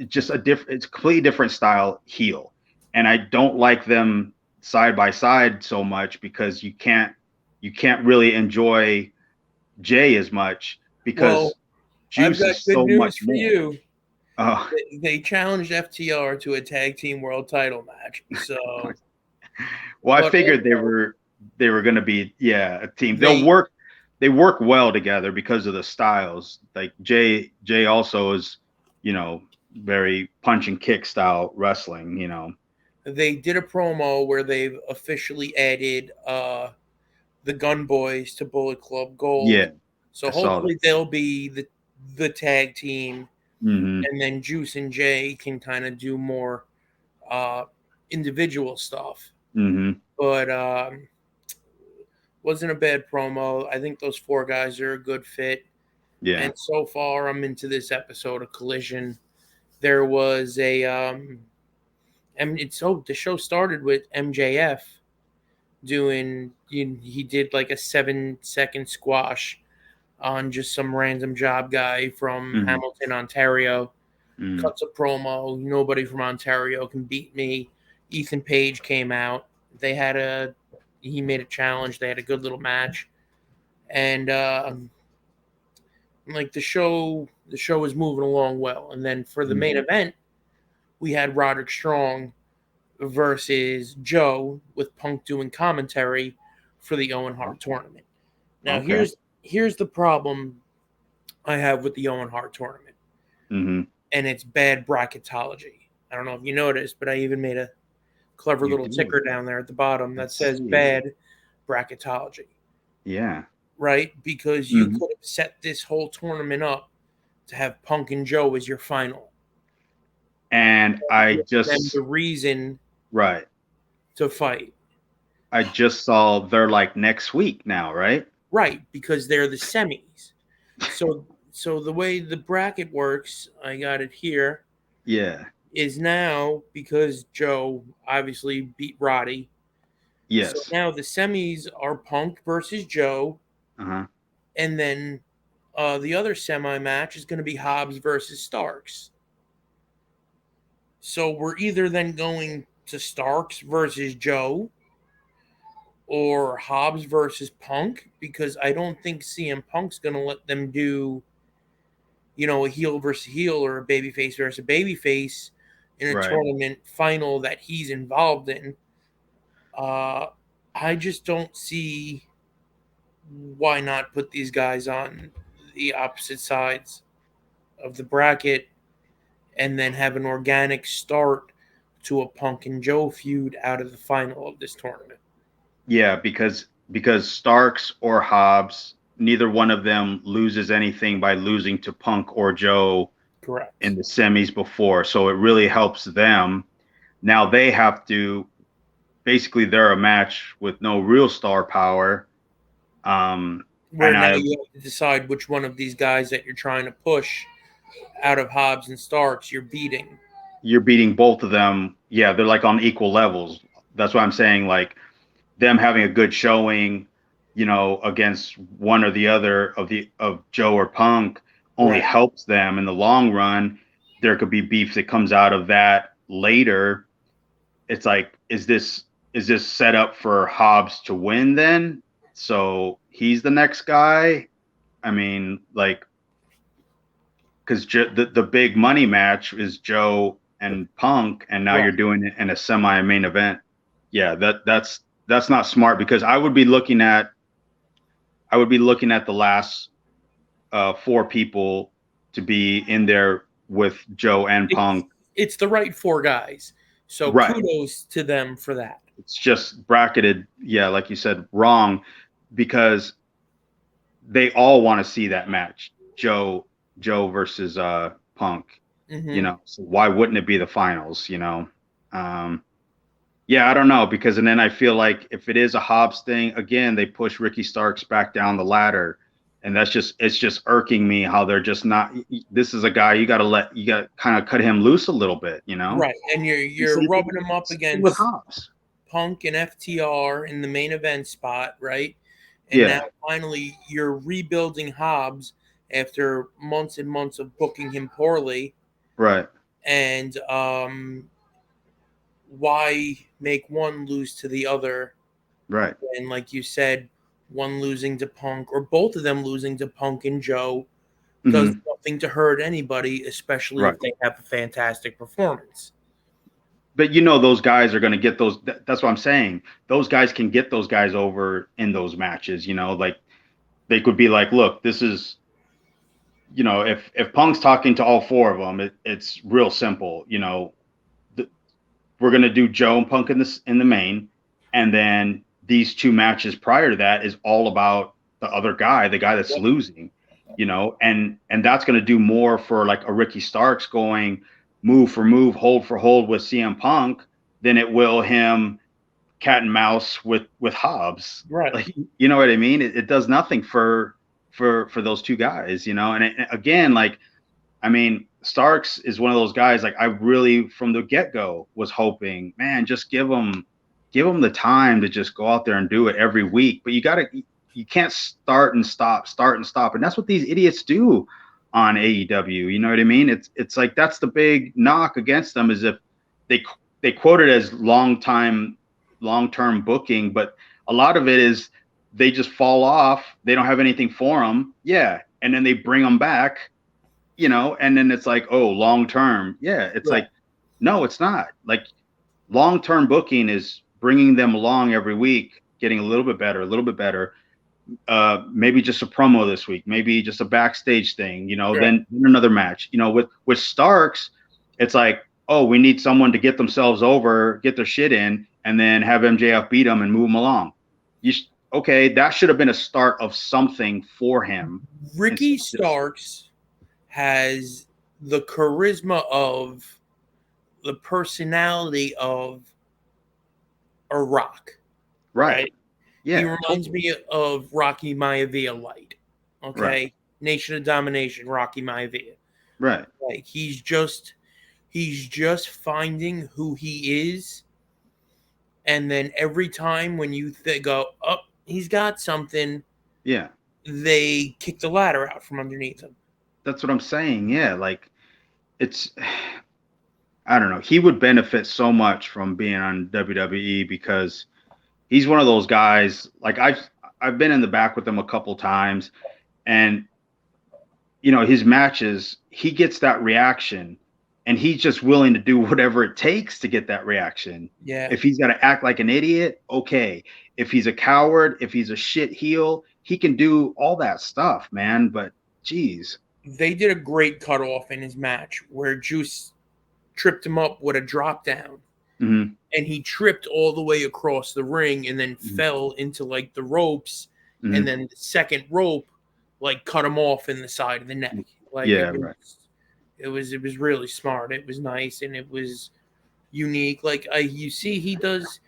just it's a completely different style heel. And I don't like them side by side so much because you can't really enjoy Jay as much because Juice I've got is good so news much for more. you. They challenged FTR to a tag team world title match. So, well, I figured they were going to be a team. They work well together because of the styles. Like Jay also is, very punch and kick style wrestling. They did a promo where they've officially added the Gun Boys to Bullet Club Gold. Yeah, So I saw that. hopefully they'll be the tag team, Mm-hmm. and then Juice and Jay can kind of do more individual stuff. Mm-hmm. But wasn't a bad promo. I think those four guys are a good fit. Yeah. And so far, I'm into this episode of Collision. There was and the show started with MJF he did like a 7-second squash on just some random job guy from Mm-hmm. Hamilton, Ontario. Mm-hmm. Cuts a promo. Nobody from Ontario can beat me. Ethan Page came out. He made a challenge. They had a good little match, and like the show was moving along well. And then for the main event, we had Roderick Strong versus Joe with Punk doing commentary for the Owen Hart tournament. Now Okay. here's the problem I have with the Owen Hart tournament, Mm-hmm. and it's bad bracketology. I don't know if you noticed, but I even made a clever You little did. ticker down there at the bottom that Let's says see. bad bracketology. Yeah. Right? Because you could have set this whole tournament up to have Punk and Joe as your final. And I Give just them the reason right. to fight. I just saw they're like next week now, right? Right, because they're the semis. So the way the bracket works, I got it here, Yeah. is now because Joe obviously beat Roddy. Yes. So now the semis are Punk versus Joe, Uh-huh. and then the other semi match is going to be Hobbs versus Starks. So we're either then going to Starks versus Joe or Hobbs versus Punk, because I don't think CM Punk's going to let them do, a heel versus heel or a babyface versus a babyface in a Right. tournament final that he's involved in. I just don't see why not put these guys on the opposite sides of the bracket and then have an organic start to a Punk and Joe feud out of the final of this tournament. Yeah, because Starks or Hobbs, neither one of them loses anything by losing to Punk or Joe Correct. in the semis before. So it really helps them. Now they have to basically they're a match with no real star power. Where now you have to decide which one of these guys that you're trying to push out of Hobbs and Starks you're beating. You're beating both of them. Yeah, they're like on equal levels. That's why I'm saying like them having a good showing, against one or the other of Joe or Punk only helps them in the long run. There could be beef that comes out of that later. It's like, is this set up for Hobbs to win then? So he's the next guy. I mean, like, because the big money match is Joe and Punk, and now you're doing it in a semi main event. Yeah, that's not smart, because I would be looking at the last 4 people to be in there with Joe and Punk. It's the right 4 guys. So kudos to them for that. It's just bracketed, yeah, like you said, wrong, because they all want to see that match, Joe versus Punk. Mm-hmm. So why wouldn't it be the finals? Yeah, I don't know, because and then I feel like if it is a Hobbs thing, again, they push Ricky Starks back down the ladder, and it's just irking me how they're just not. This is a guy you got to kind of cut him loose a little bit, Right, and you're rubbing him up against with Hobbs, Punk and FTR in the main event spot, right? And yeah. Now finally you're rebuilding Hobbs after months and months of booking him poorly, right? And why make one lose to the other? Right. And like you said, one losing to Punk or both of them losing to Punk and Joe does nothing to hurt anybody, especially if they have a fantastic performance. But those guys are going to get those. That's what I'm saying. Those guys can get those guys over in those matches. Like they could be like, look, this is, if Punk's talking to all 4 of them, it's real simple. We're going to do Joe and Punk in the main, and then these 2 matches prior to that is all about the other guy, the guy that's losing, you know, and that's going to do more for like a Ricky Starks going move for move, hold for hold with CM Punk than it will him cat and mouse with Hobbs. Right. Like, you know what I mean? It does nothing for those 2 guys, you know. And again, like, I mean, Starks is one of those guys, like, I really from the get-go was hoping, man, just give him the time to just go out there and do it every week. But you can't start and stop. And that's what these idiots do on AEW. You know what I mean? It's like, that's the big knock against them, is if they quote it as long-term booking, but a lot of it is they just fall off. They don't have anything for them. Yeah. And then they bring them back, you know, and then it's like, oh, long-term. Yeah. It's like, no, it's not. Like, long-term booking is bringing them along every week, getting a little bit better. Maybe just a promo this week, maybe just a backstage thing, you know, then another match, you know, with Starks, it's like, oh, we need someone to get themselves over, get their shit in, and then have MJF beat them and move them along. Okay, that should have been a start of something for him. Ricky Starks has the charisma of, the personality of a Rock. Right. Yeah. He reminds me of Rocky Maivia light. Okay. Right. Nation of Domination, Rocky Maivia. Right. Like, he's just finding who he is. And then every time when you go, oh, he's got something. Yeah. They kick the ladder out from underneath him. That's what I'm saying. Yeah. Like, it's, I don't know. He would benefit so much from being on WWE, because he's one of those guys. Like, I've been in the back with him a couple times, and, you know, his matches, he gets that reaction, and he's just willing to do whatever it takes to get that reaction. Yeah. If he's got to act like an idiot, okay. If he's a coward, if he's a shit heel, he can do all that stuff, man. But geez, they did a great cutoff in his match where Juice tripped him up with a drop down. Mm-hmm. And he tripped all the way across the ring and then fell into like the ropes. Mm-hmm. And then the second rope like cut him off in the side of the neck. Like, yeah, it was really smart. It was nice and it was unique. Like, you see, he does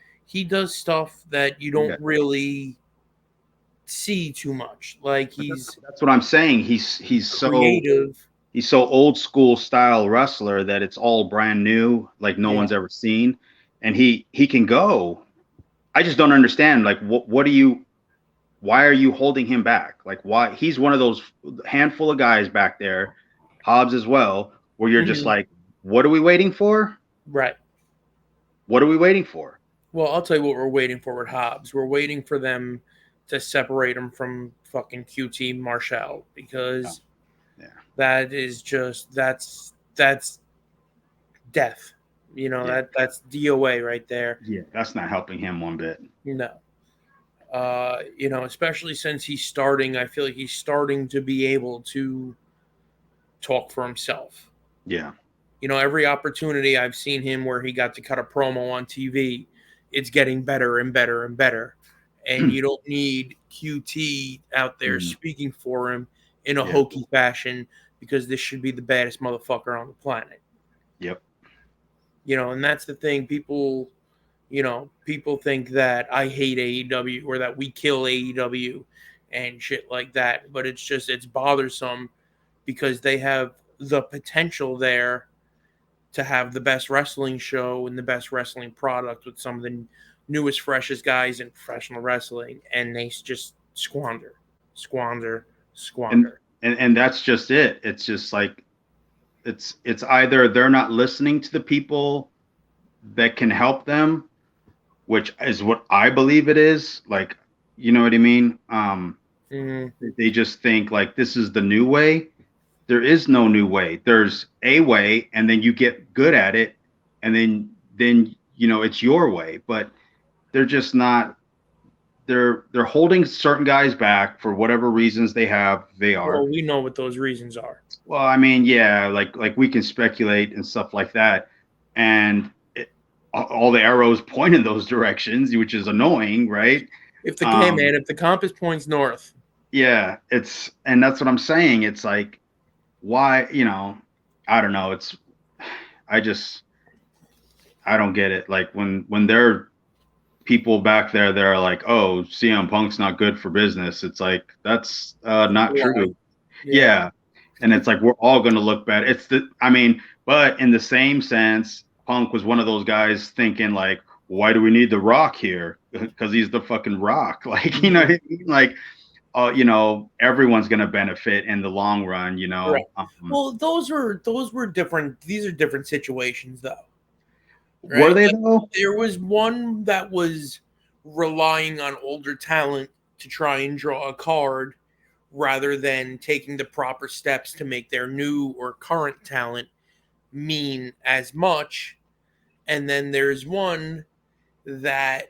stuff that you don't really see too much. Like, that's what I'm saying. He's so creative. He's so old school style wrestler that it's all brand new, like no one's ever seen. And he can go. I just don't understand. Like, why are you holding him back? Like, why? He's one of those handful of guys back there, Hobbs as well, where you're just like, what are we waiting for? Right. What are we waiting for? Well, I'll tell you what we're waiting for with Hobbs. We're waiting for them to separate him from fucking QT Marshall, because that is just, that's death. You know, that's DOA right there. Yeah, that's not helping him one bit. No. You know, especially since he's starting, I feel like he's starting to be able to talk for himself. Yeah. You know, every opportunity I've seen him where he got to cut a promo on TV, it's getting better and better and better. And you don't need QT out there speaking for him in a hokey fashion, because this should be the baddest motherfucker on the planet. Yep. You know, and that's the thing. People think that I hate AEW or that we kill AEW and shit like that. But it's bothersome, because they have the potential there to have the best wrestling show and the best wrestling product with some of the newest, freshest guys in professional wrestling, and they just squander. And that's just it. It's just like, it's either they're not listening to the people that can help them, which is what I believe it is. Like, you know what I mean? They just think like, this is the new way. There is no new way. There's a way, and then you get good at it, and then you know, it's your way. But they're just not. They're holding certain guys back for whatever reasons they have. They are. Well, we know what those reasons are. Well, I mean, yeah, like we can speculate and stuff like that. And all the arrows point in those directions, which is annoying, right? If the compass points north. Yeah, and that's what I'm saying. It's like, why, I don't know. I just, I don't get it. Like when there are people back there that are like, oh, CM Punk's not good for business. It's like, that's not true. Yeah. And it's like, we're all going to look bad. But in the same sense, Punk was one of those guys thinking like, why do we need the Rock here? Because he's the fucking Rock. Like, you know what I mean? Like, everyone's going to benefit in the long run, Right. Well, those were different. These are different situations, though. Right? Were they though? There was one that was relying on older talent to try and draw a card rather than taking the proper steps to make their new or current talent mean as much. And then there's one that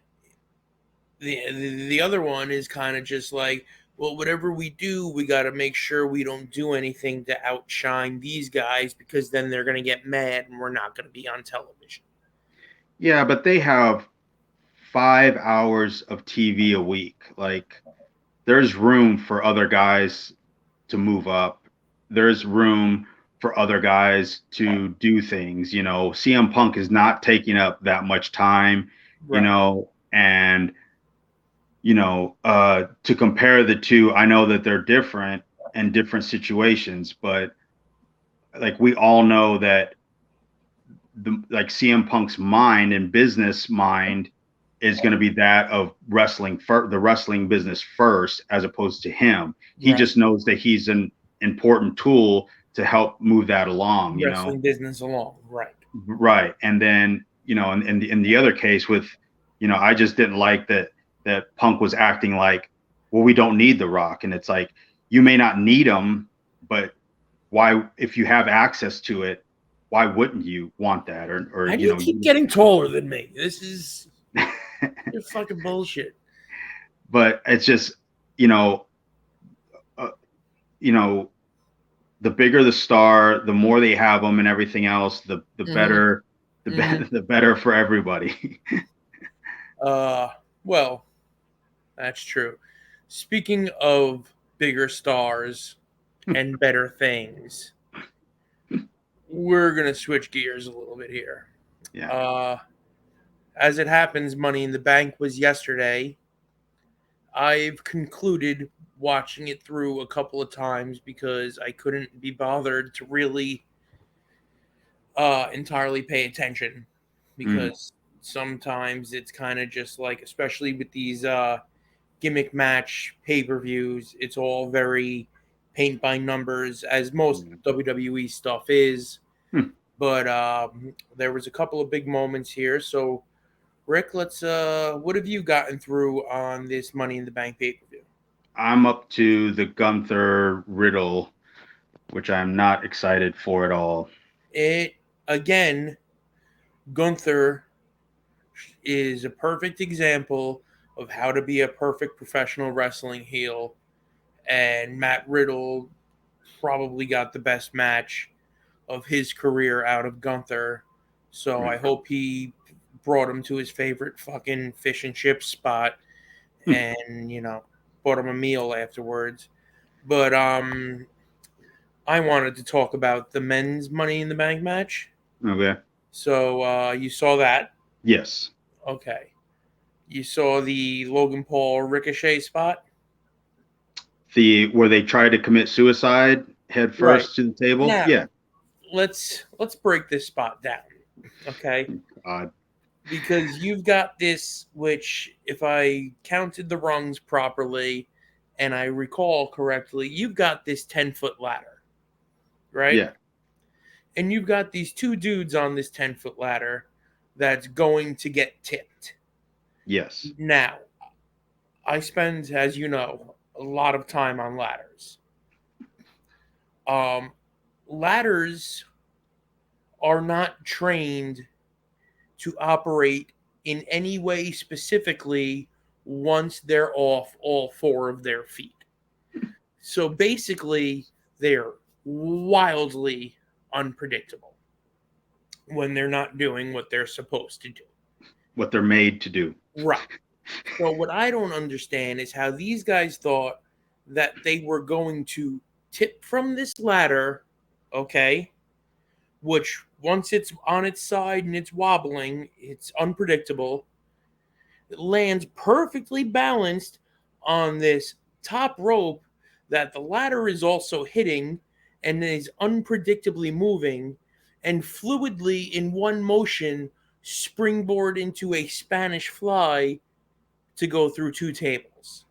the other one is kind of just like, well, whatever we do, we got to make sure we don't do anything to outshine these guys because then they're going to get mad and we're not going to be on television. Yeah, but they have 5 hours of TV a week. Like, there's room for other guys to move up. There's room for other guys to do things. CM Punk is not taking up that much time, and to compare the two, I know that they're different in different situations, but like we all know that like CM Punk's mind and business mind is going to be that of the wrestling business first, as opposed to him. He just knows that he's an important tool to help move that along, wrestling business along. Right. And then, in the other case with, I just didn't like that Punk was acting like, well, we don't need the Rock. And it's like, you may not need him, but why, if you have access to it, why wouldn't you want that? Or How do you keep getting taller than me? This is you're fucking bullshit. But it's just, the bigger the star, the more they have them and everything else, the better, the better for everybody. Well, that's true. Speaking of bigger stars and better things, we're going to switch gears a little bit here. Yeah. As it happens, Money in the Bank was yesterday. I've concluded watching it through a couple of times because I couldn't be bothered to really entirely pay attention because sometimes it's kind of just like, especially with these gimmick match pay-per-views, it's all very paint by numbers, as most WWE stuff is. But there was a couple of big moments here. So, Rick, let's what have you gotten through on this Money in the Bank pay-per-view? I'm up to the Gunther Riddle, which I'm not excited for at all. Again, Gunther is a perfect example of how to be a perfect professional wrestling heel, and Matt Riddle probably got the best match of his career out of Gunther. So I hope he brought him to his favorite fucking fish and chips spot and, bought him a meal afterwards. But I wanted to talk about the men's Money in the Bank match. Okay. So you saw that? Yes. Okay. You saw the Logan Paul Ricochet spot? Where they tried to commit suicide head first to the table? Now, yeah. Let's break this spot down. Okay? God. Because you've got this, which if I counted the rungs properly and I recall correctly, you've got this 10-foot ladder, right? Yeah. And you've got these two dudes on this 10-foot ladder that's going to get tipped. Yes. Now, I spend, as you know, a lot of time on ladders. Ladders are not trained to operate in any way specifically once they're off all four of their feet. So basically, they're wildly unpredictable when they're not doing what they're supposed to do. what they're made to do. Right. So what I don't understand is how these guys thought that they were going to tip from this ladder, okay, which once it's on its side and it's wobbling, it's unpredictable. It lands perfectly balanced on this top rope that the ladder is also hitting and is unpredictably moving and fluidly in one motion springboard into a Spanish fly to go through two tables.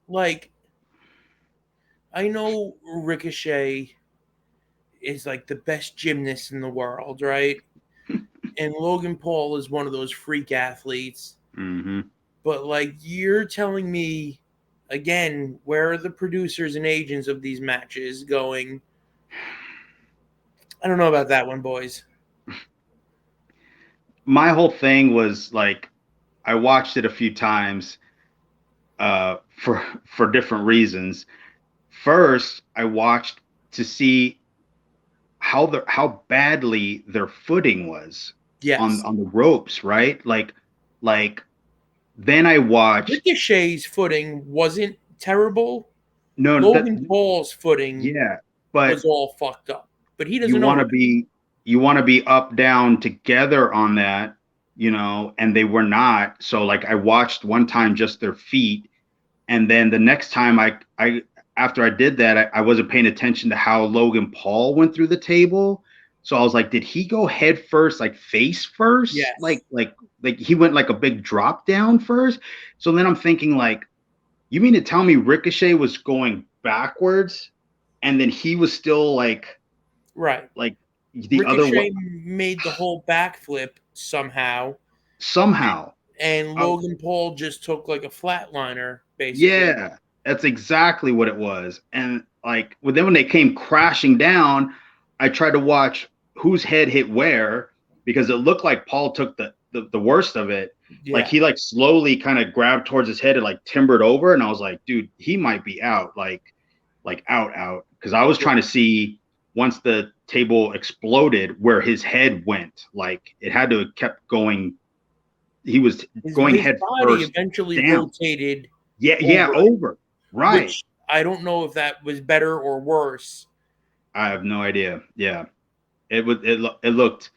Like, I know Ricochet is like the best gymnast in the world, right? And Logan Paul is one of those freak athletes. Mm-hmm. But like, you're telling me again, where are the producers and agents of these matches going? I don't know about that one, boys. My whole thing was like, I watched it a few times for different reasons. First, I watched to see how badly their footing was Yes. on the ropes, right? Like then I watched Ricochet's footing wasn't terrible. no Logan Paul's footing yeah, but was all fucked up. But he you doesn't know want to that. be up down together on that, and they were not. So like I watched one time just their feet, and then the next time I after I did that, I wasn't paying attention to how Logan Paul went through the table. So I was like, did he go head first, like face first? Yes. Like he went like a big drop down first. So then I'm thinking like, you mean to tell me Ricochet was going backwards and then he was still like Right. Like the Ricochet other way made the whole backflip somehow. somehow. And Logan Paul just took like a flatliner, basically. Yeah, that's exactly what it was. And like then when they came crashing down, I tried to watch whose head hit where because it looked like Paul took the worst of it. Yeah. Like he like slowly kind of grabbed towards his head and like timbered over, and I was like, dude, he might be out, like out. Because I was trying to see once the table exploded where his head went. Like it had to have kept going. He was going head body first. Eventually down. rotated. Over. Right. Which I don't know if that was better or worse. I have no idea. Yeah. It looked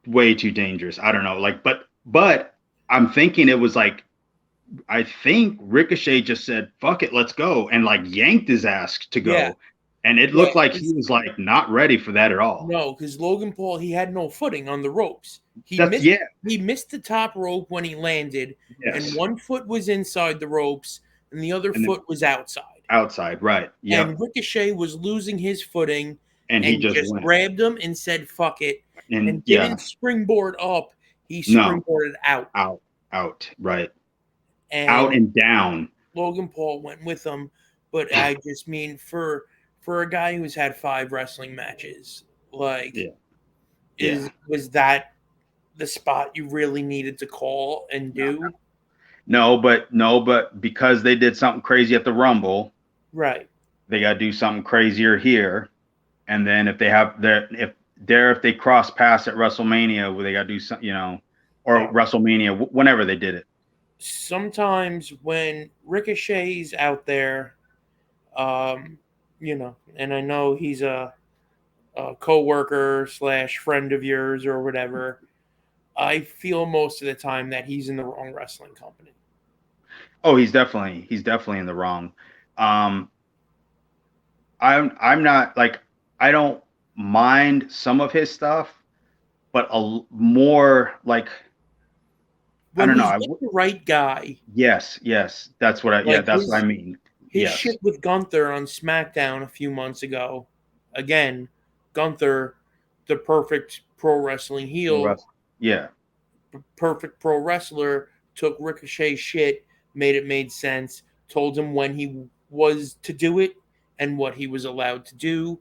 way too dangerous. I don't know. Like, but I'm thinking it was like, I think Ricochet just said, fuck it, let's go. And like yanked his ass to go. Yeah. And it looked like he was like not ready for that at all. No, because Logan Paul, he had no footing on the ropes. He missed the top rope when he landed, and one foot was inside the ropes, and the other foot was outside. Outside, right. Yeah. And Ricochet was losing his footing, and he just grabbed him and said, fuck it. And didn't springboard up. He springboarded out. Out, right. And out and down. Logan Paul went with him, but I just mean for a guy who's had 5 wrestling matches, like, was that the spot you really needed to call and do? No, but because they did something crazy at the Rumble, right? They got to do something crazier here, and then if they cross paths at WrestleMania, where they got to do something, or WrestleMania, whenever they did it. Sometimes when Ricochet's out there, and I know he's a co-worker / friend of yours or whatever, I feel most of the time that he's in the wrong wrestling company. Oh, he's definitely in the wrong. I'm not like, I don't mind some of his stuff, but more like, when I don't know. The right guy. Yes, that's what what I mean. His shit with Gunther on SmackDown a few months ago. Again, Gunther, the perfect pro wrestling heel. Yeah. Perfect pro wrestler, took Ricochet's shit, made sense, told him when he was to do it and what he was allowed to do,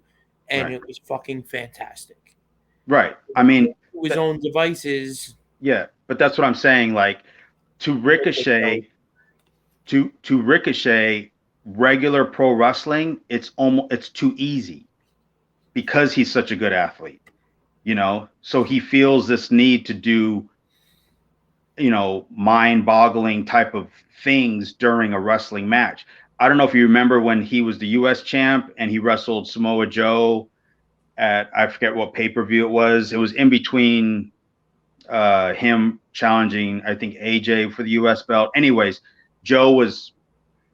and it was fucking fantastic. Right. I mean, his own devices. Yeah, but that's what I'm saying. Like, to Ricochet, regular pro wrestling, it's too easy because he's such a good athlete. So he feels this need to do, mind-boggling type of things during a wrestling match. I don't know if you remember when he was the US champ and he wrestled Samoa Joe at, I forget what pay-per-view it was. It was in between him challenging, I think, AJ for the US belt. Anyways, Joe was,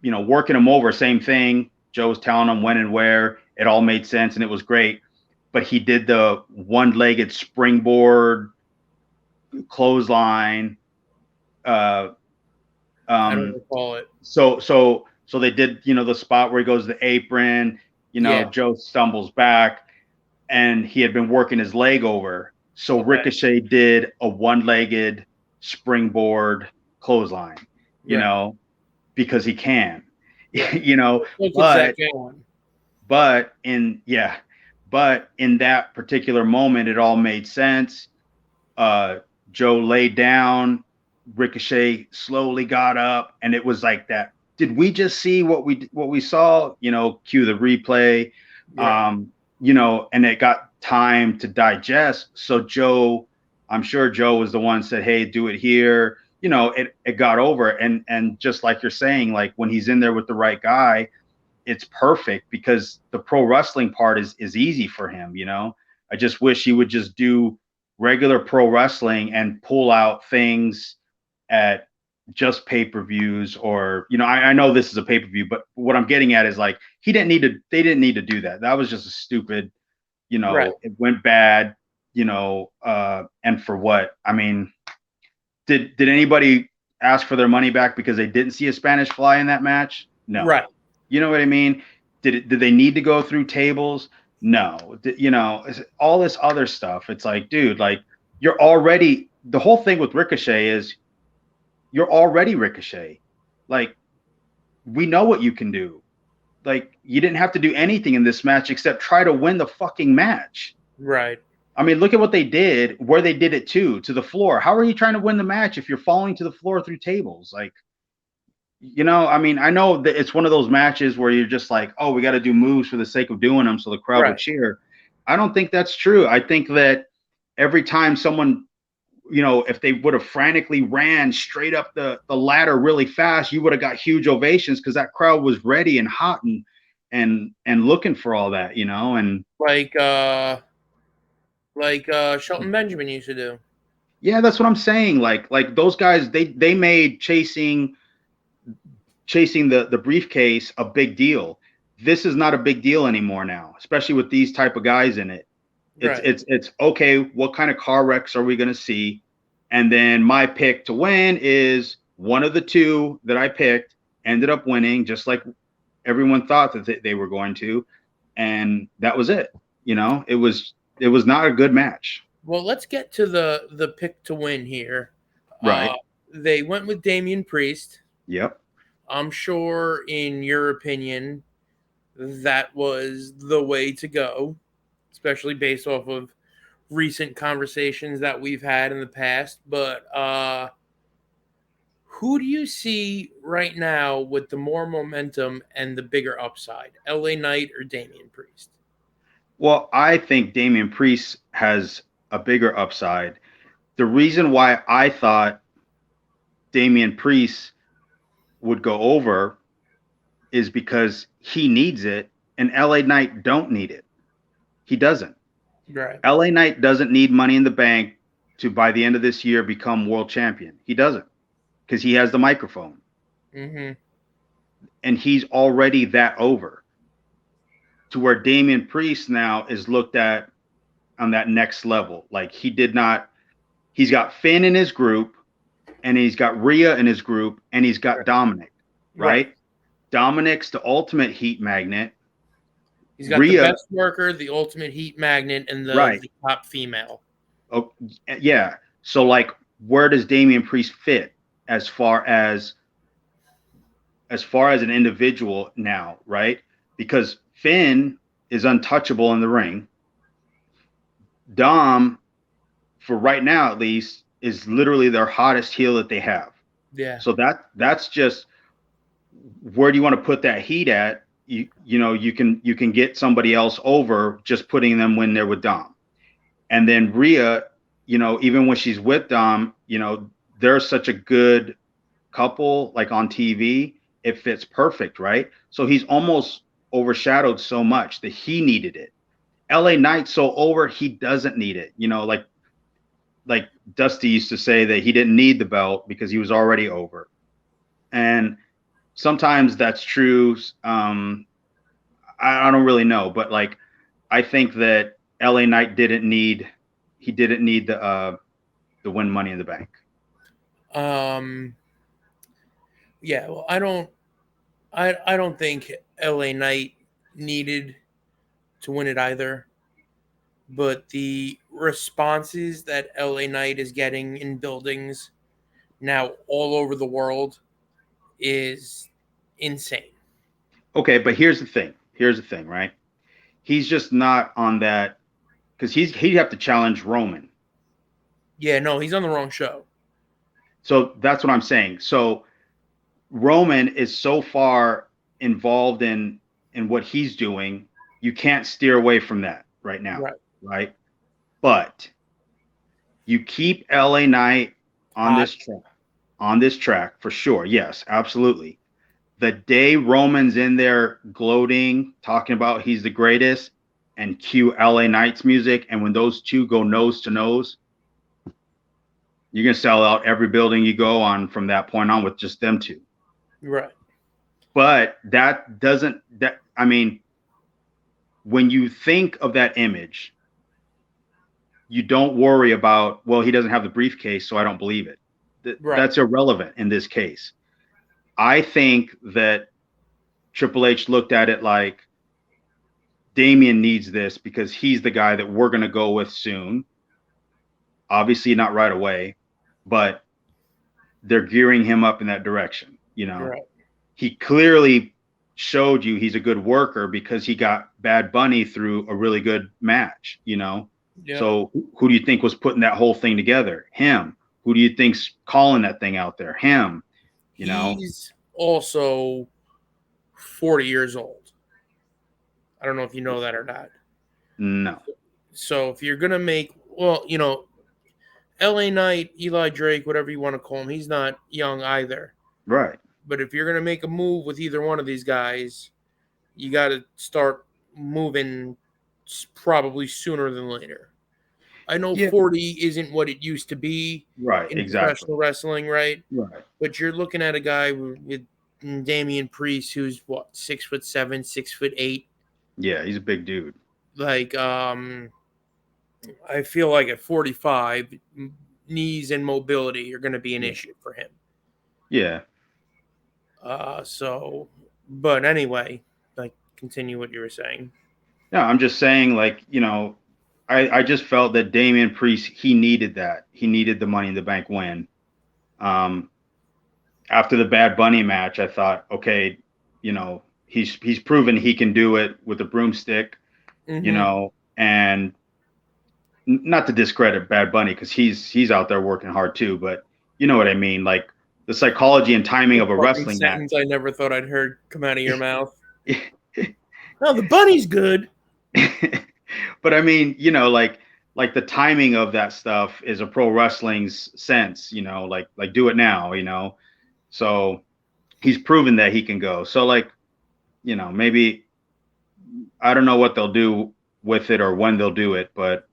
working him over, same thing. Joe was telling him when and where. It all made sense and it was great. But he did the one-legged springboard clothesline. I don't recall it. So they did, the spot where he goes to the apron, Joe stumbles back and he had been working his leg over. So Okay. Ricochet did a one-legged springboard clothesline, because he can, but in that particular moment, it all made sense. Joe laid down, Ricochet slowly got up, and it was like that. Did we just see what we saw? Cue the replay. Right. And it got time to digest. So Joe, I'm sure Joe was the one that said, "Hey, do it here." It got over, and just like you're saying, like when he's in there with the right guy, it's perfect because the pro wrestling part is easy for him. I just wish he would just do regular pro wrestling and pull out things at just pay-per-views, or I know this is a pay-per-view, but what I'm getting at is like they didn't need to do that. That was just a stupid, Right. It went bad, and for what? I mean, did anybody ask for their money back because they didn't see a Spanish Fly in that match? No. Right. You know what I mean? Did they need to go through tables? No. All this other stuff. It's like, dude, like you're already, the whole thing with Ricochet is you're already Ricochet. Like, we know what you can do. Like, you didn't have to do anything in this match except try to win the fucking match. Right. I mean, look at what they did, where they did it to the floor. How are you trying to win the match if you're falling to the floor through tables? Like, I mean, I know that it's one of those matches where you're just like, oh, we got to do moves for the sake of doing them so the crowd will cheer. I don't think that's true. I think that every time someone, if they would have frantically ran straight up the ladder really fast, you would have got huge ovations because that crowd was ready and hot and looking for all that, and like Shelton Benjamin used to do. Yeah, that's what I'm saying. Like those guys, they made chasing the briefcase a big deal. This is not a big deal anymore now, especially with these type of guys in it. It's okay, what kind of car wrecks are we going to see? And then my pick to win is one of the two that I picked ended up winning, just like everyone thought that they were going to, and that was it. It was not a good match. Well, let's get to the pick to win here. Right. They went with Damian Priest. Yep. I'm sure, in your opinion, that was the way to go, especially based off of recent conversations that we've had in the past. But who do you see right now with the more momentum and the bigger upside, LA Knight or Damian Priest? Well, I think Damian Priest has a bigger upside. The reason why I thought Damian Priest would go over is because he needs it and LA Knight don't need it. He doesn't. Right. LA Knight doesn't need Money in the Bank to, by the end of this year, become world champion. He doesn't, because he has the microphone. Mm-hmm. And he's already that over, to where Damian Priest now is looked at on that next level. Like, he's got Finn in his group, and he's got Rhea in his group, and he's got Dominic, right? Dominic's the ultimate heat magnet. He's got the best worker, the ultimate heat magnet, and the top female. Oh, yeah. So, like, where does Damian Priest fit as far as an individual now, right? Because Finn is untouchable in the ring. Dom, for right now at least, is literally their hottest heel that they have. Yeah. So that's just, where do you want to put that heat at? You can get somebody else over just putting them when they're with Dom. And then Rhea, even when she's with Dom, they're such a good couple, like on TV, it fits perfect, right? So he's almost overshadowed so much that he needed it. LA Knight's so over, he doesn't need it. Like Dusty used to say that he didn't need the belt because he was already over. And sometimes that's true. I don't really know, but like I think that LA Knight didn't need the win Money in the Bank. Yeah, well, I don't think LA Knight needed to win it either. But the responses that LA Knight is getting in buildings now all over the world is insane. Okay, but here's the thing. Here's the thing, right? He's just not on that because he'd have to challenge Roman. Yeah, no, he's on the wrong show. So that's what I'm saying. So Roman is so far involved in what he's doing, you can't steer away from that right now, right? But you keep LA Knight on this track for sure. Yes, absolutely. The day Roman's in there gloating, talking about he's the greatest, and cue LA Knight's music, and when those two go nose to nose, you're gonna sell out every building you go on from that point on with just them two. Right. But I mean, when you think of that image, you don't worry about, well, he doesn't have the briefcase, so I don't believe it. That's irrelevant in this case. I think that Triple H looked at it like Damian needs this because he's the guy that we're going to go with soon. Obviously not right away, but they're gearing him up in that direction. He clearly showed you he's a good worker because he got Bad Bunny through a really good match, So who do you think was putting that whole thing together? Him. Who do you think's calling that thing out there? Him. He's also 40 years old. I don't know if you know that or not. No. So if you're gonna make, well, LA Knight, Eli Drake, whatever you want to call him, he's not young either. Right. But if you're gonna make a move with either one of these guys, you got to start moving probably sooner than later. I know 40 isn't what it used to be in professional wrestling, right? Right. But you're looking at a guy with Damian Priest, who's what, 6'7", 6'8". Yeah, he's a big dude. Like, I feel like at 45, knees and mobility are going to be an issue for him. Yeah. But anyway, like, continue what you were saying. No, I'm just saying, like, I just felt that Damian Priest, he needed that. He needed the Money in the Bank win. After the Bad Bunny match, I thought, okay, he's proven he can do it with a broomstick, and not to discredit Bad Bunny because he's out there working hard too, but you know what I mean, like the psychology and timing of a wrestling sentence match. I never thought I'd heard come out of your mouth. No, the Bunny's good. But I mean, like the timing of that stuff is a pro wrestling's sense, like do it now, So he's proven that he can go. So like, maybe I don't know what they'll do with it or when they'll do it, but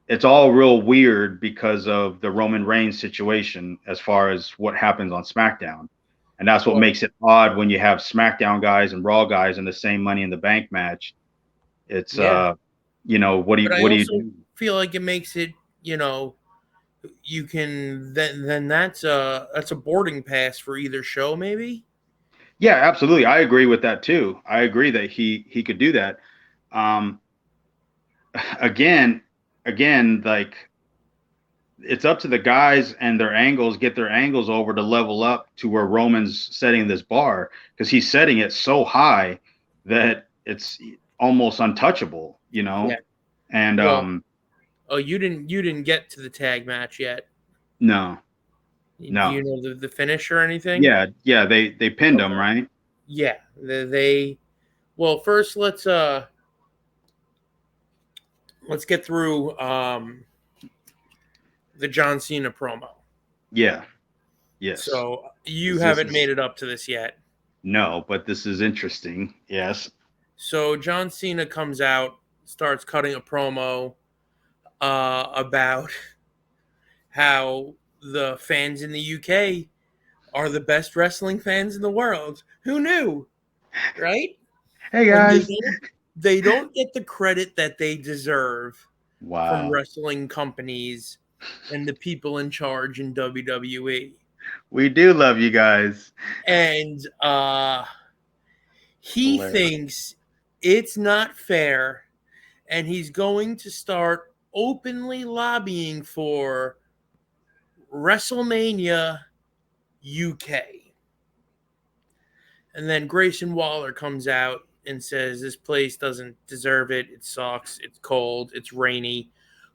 it's all real weird because of the Roman Reigns situation as far as what happens on SmackDown. And that's what makes it odd when you have SmackDown guys and Raw guys in the same Money in the Bank match. It's what do you do? Feel like it makes it, you can then that's a boarding pass for either show, maybe. Yeah, absolutely. I agree with that too. I agree that he could do that. Again, like it's up to the guys and get their angles over to level up to where Roman's setting this bar, because he's setting it so high that it's almost untouchable, Yeah. And you didn't get to the tag match yet. No. Do you know the finish or anything? Yeah, they pinned him, right? Yeah, well, first let's let's get through the John Cena promo. Yeah. Yes. So you This haven't is- made it up to this yet. No, but this is interesting. Yes. So John Cena comes out, starts cutting a promo about how the fans in the UK are the best wrestling fans in the world. Who knew? Right? Hey And guys. they don't get the credit that they deserve from Wow. wrestling companies and the people in charge in WWE. We do love you guys. And he Hilarious. thinks it's not fair, and he's going to start openly lobbying for WrestleMania UK. And then Grayson Waller comes out and says, this place doesn't deserve it. It sucks. It's cold. It's rainy.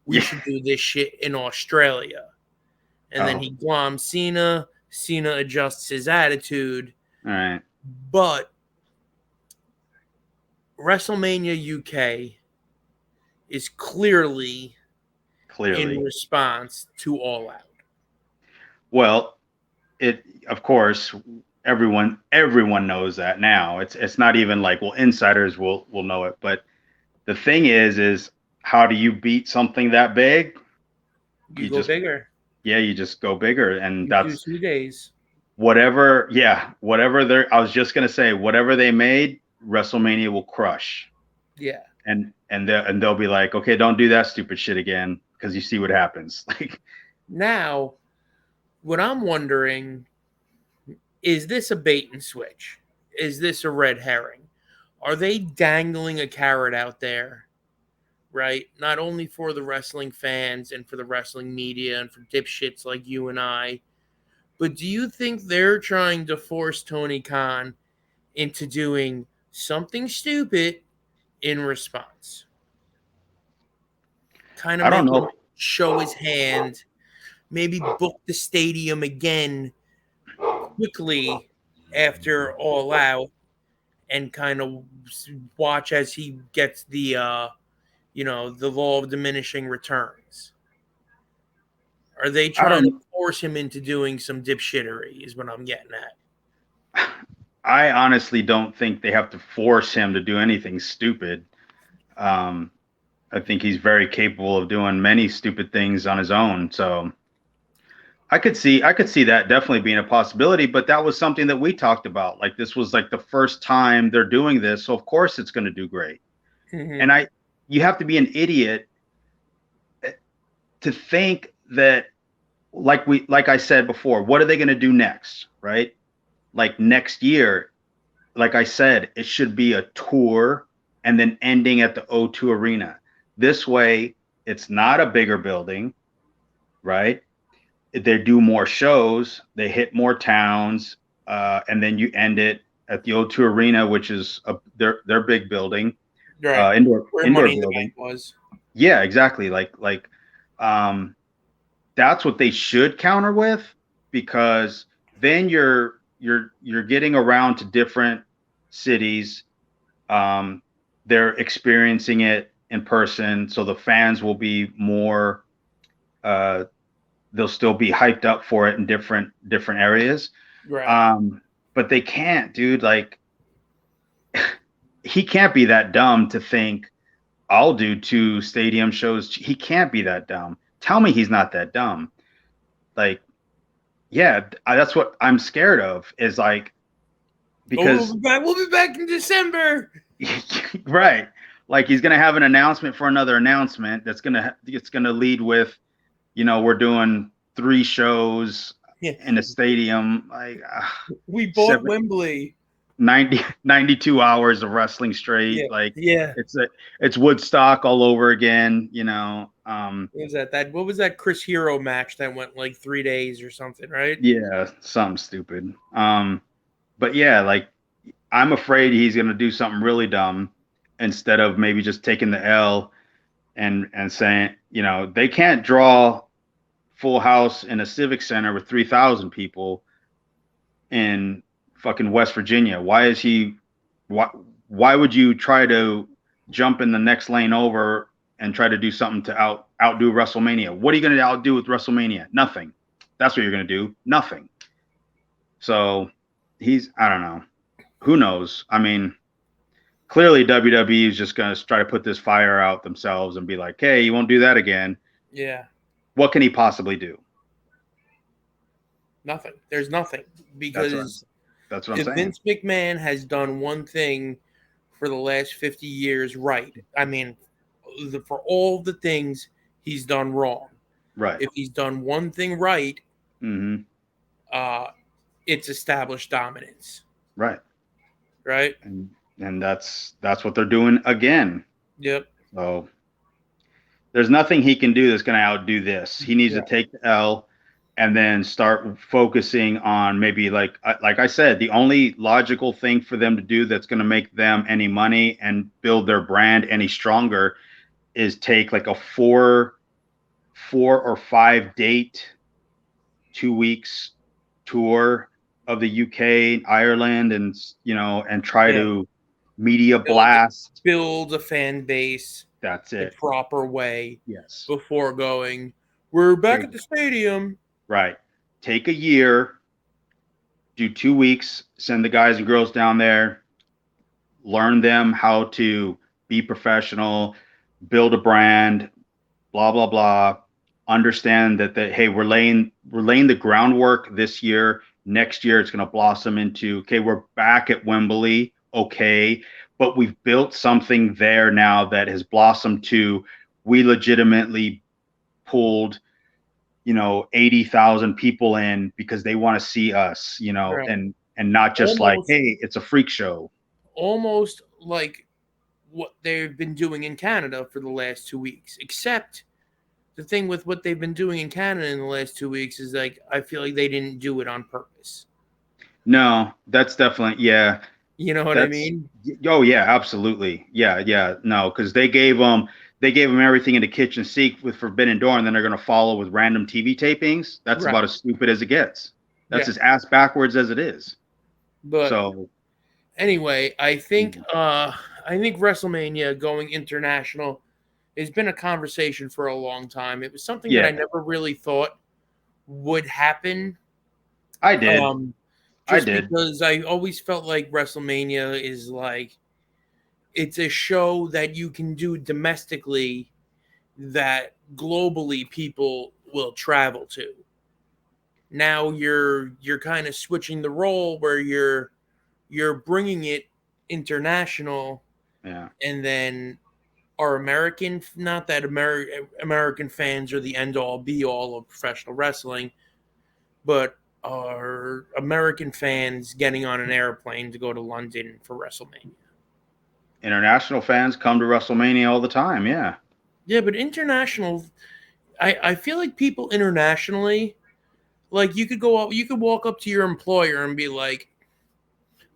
We Yeah. should do this shit in Australia. And then he gloms Cena. Cena adjusts his attitude. All right. But WrestleMania UK is clearly in response to All Out. Well, it of course everyone knows that now. It's not even like, well, insiders will know it, but the thing is how do you beat something that big? You go bigger. Yeah, you just go bigger, and that's 2 days. Whatever I was just gonna say, whatever they made, WrestleMania will crush. Yeah. And they'll be like, okay, don't do that stupid shit again, because you see what happens. Like, now, what I'm wondering, is this a bait and switch? Is this a red herring? Are they dangling a carrot out there, right? Not only for the wrestling fans and for the wrestling media and for dipshits like you and I, but do you think they're trying to force Tony Khan into doing something stupid in response? Kind of I don't make him know. show his hand, maybe book the stadium again quickly after All Out, and kind of watch as he gets the the law of diminishing returns. Are they trying to force him into doing some dipshittery is what I'm getting at. I honestly don't think they have to force him to do anything stupid. I think he's very capable of doing many stupid things on his own. So I could see that definitely being a possibility, but that was something that we talked about. Like, this was like the first time they're doing this, so of course it's going to do great. Mm-hmm. And you have to be an idiot to think that, like I said before, what are they going to do next, right? Like next year, like I said, it should be a tour and then ending at the O2 Arena. This way, it's not a bigger building, right? They do more shows, they hit more towns, and then you end it at the O2 Arena, which is their big building, right. indoor Money building. Was. Yeah, exactly. That's what they should counter with, because then you're getting around to different cities. They're experiencing it in person, so the fans will be more. They'll still be hyped up for it in different areas. Right. But they can't, dude. Like, he can't be that dumb to think I'll do 2 stadium shows. He can't be that dumb. Tell me he's not that dumb. Like, yeah, that's what I'm scared of, is like, because we'll be back in December. Right. Like, he's going to have an announcement for another announcement it's going to lead with, we're doing 3 shows in a stadium. Like, we bought Wembley. 92 hours of wrestling straight. Yeah. Like, yeah, it's Woodstock all over again. What was that Chris Hero match that went like 3 days or something, right? Yeah, something stupid. But yeah, like, I'm afraid he's gonna do something really dumb instead of maybe just taking the L and saying, they can't draw full house in a civic center with 3,000 people in fucking West Virginia. Why would you try to jump in the next lane over and try to do something to outdo WrestleMania. What are you going to outdo with WrestleMania? Nothing. That's what you're going to do. Nothing. So I don't know. Who knows? I mean, clearly WWE is just going to try to put this fire out themselves and be like, hey, you won't do that again. Yeah. What can he possibly do? Nothing. There's nothing, because that's what I'm if saying. Vince McMahon has done one thing for the last 50 years right, I mean, for all the things he's done wrong, right? If he's done one thing right, mm-hmm. It's established dominance. Right. Right. And that's what they're doing again. Yep. So there's nothing he can do that's going to outdo this. He needs to take the L and then start focusing on maybe like I said, the only logical thing for them to do that's going to make them any money and build their brand any stronger is take like a 4 or 5 date 2 weeks tour of the UK, Ireland, and and try to media blast, build a fan base. That's it. The proper way. Yes. Before going, we're back at the stadium. Right. Take a year, do 2 weeks, send the guys and girls down there, learn them how to be professional, build a brand, blah, blah, blah. Understand that hey, we're laying the groundwork this year. Next year, it's going to blossom into, okay, we're back at Wembley. Okay. But we've built something there now that has blossomed to, we legitimately pulled, 80,000 people in because they want to see us, right. and not just like, hey, it's a freak show. Almost like what they've been doing in Canada for the last 2 weeks, except the thing with what they've been doing in Canada in the last 2 weeks is like, I feel like they didn't do it on purpose. No, that's definitely, yeah. You know what I mean? Oh yeah, absolutely. Yeah. No, because they gave them everything in the kitchen sink with Forbidden Door, and then they're going to follow with random TV tapings. That's about as stupid as it gets. That's as ass backwards as it is. But so anyway, I think WrestleMania going international has been a conversation for a long time. It was something that I never really thought would happen. I did. Because I always felt like WrestleMania is like, it's a show that you can do domestically that globally people will travel to. Now you're kind of switching the role where you're bringing it international. Yeah. And then our American, not that American fans are the end all be all of professional wrestling, but are American fans getting on an airplane to go to London for WrestleMania. International fans come to WrestleMania all the time, yeah. Yeah, but international, I feel like people internationally, like you could walk up to your employer and be like,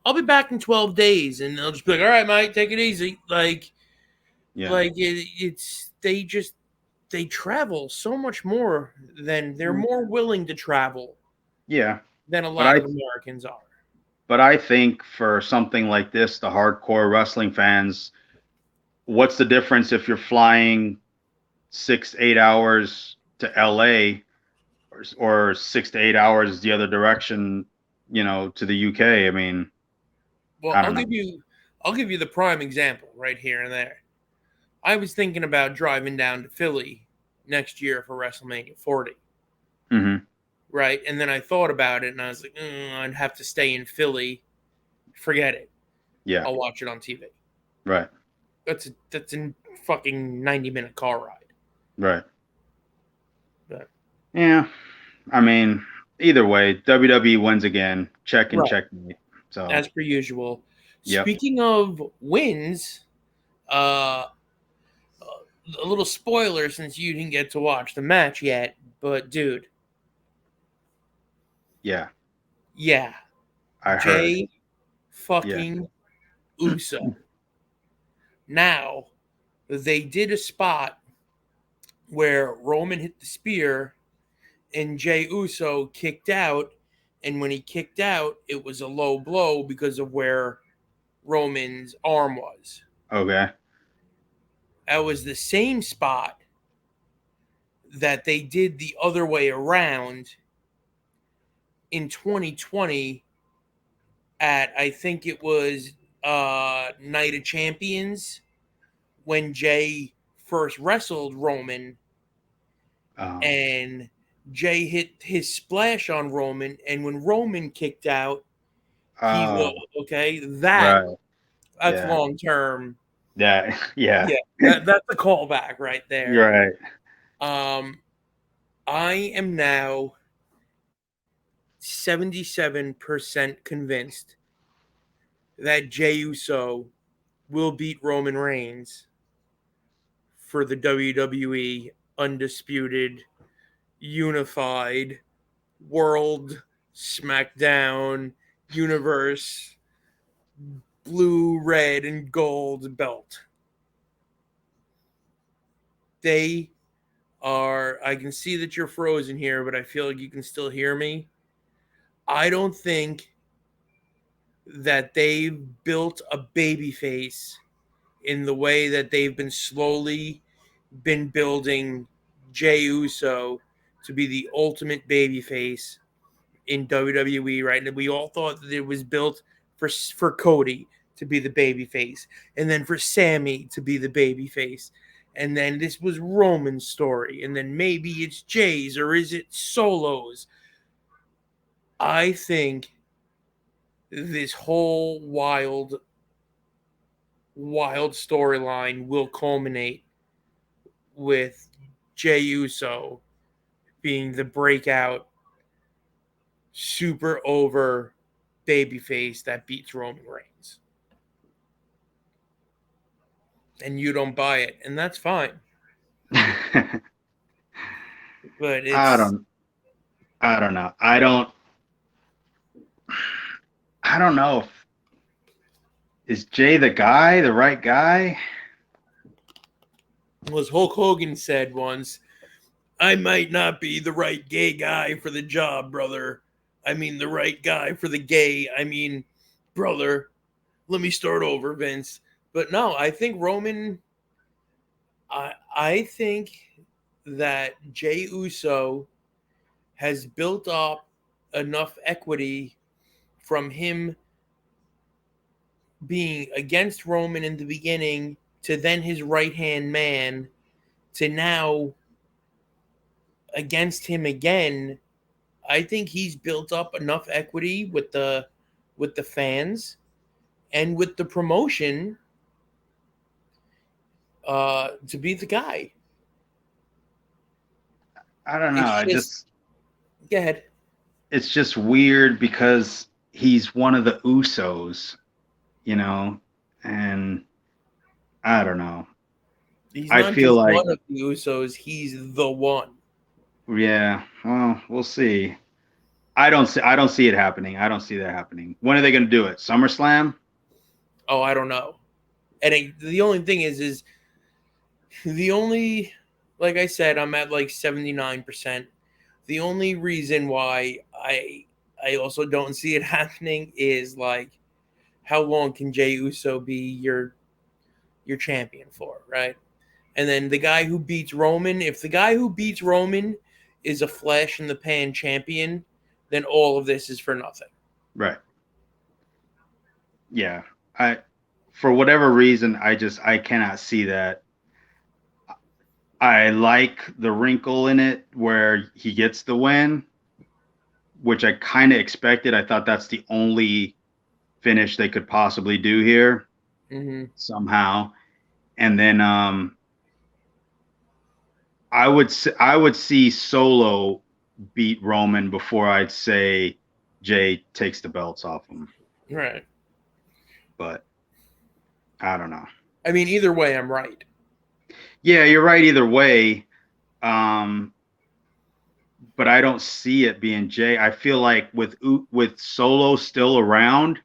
I'll be back in 12 days. And they'll just be like, all right, mate, take it easy. Like, they travel so much more than they're more willing to travel. Yeah. Than a lot of Americans are. But I think for something like this, the hardcore wrestling fans, what's the difference if you're flying 6-8 hours to LA or 6 to 8 hours the other direction, to the UK? I mean, well, I'll give you the prime example right here and there. I was thinking about driving down to Philly next year for WrestleMania 40. Mm-hmm. Right, and then I thought about it, and I was like, I'd have to stay in Philly. Forget it. Yeah, I'll watch it on TV. Right. That's a fucking 90-minute car ride. Right. But, yeah, I mean, either way, WWE wins again. Checkmate. So as per usual. Yep. Speaking of wins, a little spoiler since you didn't get to watch the match yet, but dude. Yeah. Yeah. I heard. Jay fucking Uso. Now, they did a spot where Roman hit the spear and Jay Uso kicked out. And when he kicked out, it was a low blow because of where Roman's arm was. Okay. that was the same spot that they did the other way around in 2020 at, I think it was Night of Champions, when Jay first wrestled Roman, and Jay hit his splash on Roman, and when Roman kicked out, he was okay. That's Yeah. long term. Yeah. Yeah, that's a callback right there. Right. I am now 77% convinced that Jey Uso will beat Roman Reigns for the WWE Undisputed Unified World SmackDown Universe blue, red, and gold belt. They are, I can see that you're frozen here, but I feel like you can still hear me. I don't think that they've built a baby face in the way that they've been building Jey Uso to be the ultimate baby face in WWE, right? And we all thought that it was built for Cody to be the baby face, and then for Sammy to be the baby face, and then this was Roman's story, and then maybe it's Jay's, or is it Solo's? I think this whole wild storyline will culminate with Jey Uso being the breakout, super over babyface that beats Roman Reigns. And you don't buy it, and that's fine. But it's I don't know. I don't know if, is Jay the guy, the right guy? Well, as Hulk Hogan said once, I might not be the right gay guy for the job, brother. I mean, the right guy for the gay. I mean, brother. Let me start over, Vince. But no, I think Roman. I think that Jey Uso has built up enough equity from him being against Roman in the beginning to then his right-hand man to now against him again. I think he's built up enough equity with the fans and with the promotion to be the guy. I don't know. Go ahead. It's just weird because he's one of the Usos, and I don't know. He's I not feel just like one of the Usos, he's the one. Yeah, well, we'll see. I don't see it happening. I don't see that happening. When are they going to do it? SummerSlam? Oh, I don't know. And the only thing is the only, like I said, I'm at like 79%. The only reason why I also don't see it happening is like, how long can Jey Uso be your champion for, right? And then the guy who beats Roman, if the guy who beats Roman is a flash in the pan champion, then all of this is for nothing. Right. Yeah. For whatever reason, I cannot see that. I like the wrinkle in it where he gets the win, which I kind of expected. I thought that's the only finish they could possibly do here somehow. And then I would see Solo beat Roman before I'd say Jay takes the belts off him. Right. But I don't know. I mean, either way, I'm right. Yeah, you're right either way. But I don't see it being Jay. I feel like with Solo still around,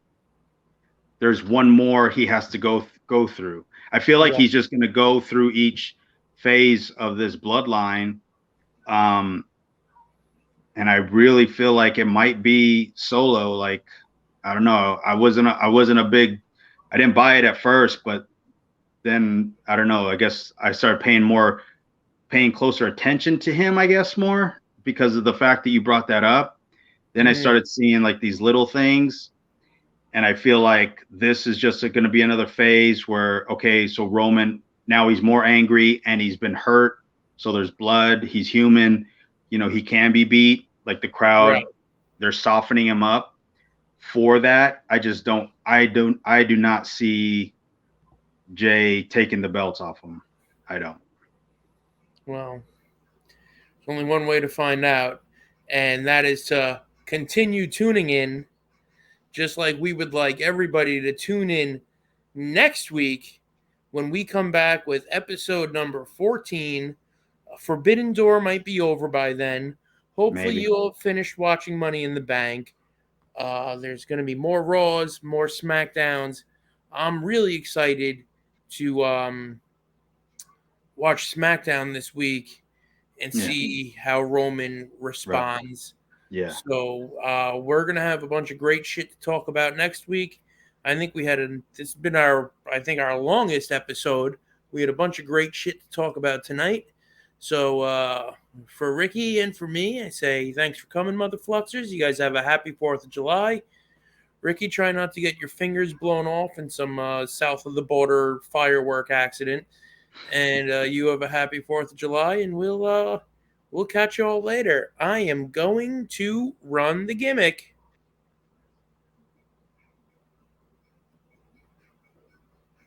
there's one more he has to go through. I feel like he's just going to go through each phase of this bloodline. And I really feel like it might be Solo. Like, I don't know. I didn't buy it at first, but then I don't know. I guess I started paying closer attention to him, I guess, more because of the fact that you brought that up. Then I started seeing like these little things. And I feel like this is just going to be another phase where, okay, so Roman, now he's more angry and he's been hurt. So there's blood. He's human. You know, he can be beat. Like the crowd, Right. they're softening him up for that. I do not see Jay taking the belts off him. I don't. Well, there's only one way to find out, and that is to continue tuning in, just like we would like everybody to tune in next week when we come back with episode number 14. Forbidden Door might be over by then. Hopefully, Maybe. you'll have finished watching Money in the Bank. There's going to be more Raws, more SmackDowns. I'm really excited to watch SmackDown this week and see how Roman responds. Yeah. So we're gonna have a bunch of great shit to talk about next week. I think this has been our longest episode. We had a bunch of great shit to talk about tonight. So for Ricky and for me, I say thanks for coming, Mother Fluxers. You guys have a happy 4th of July. Ricky, try not to get your fingers blown off in some south of the border firework accident. And you have a happy 4th of July, and we'll catch you all later. I am going to run the gimmick.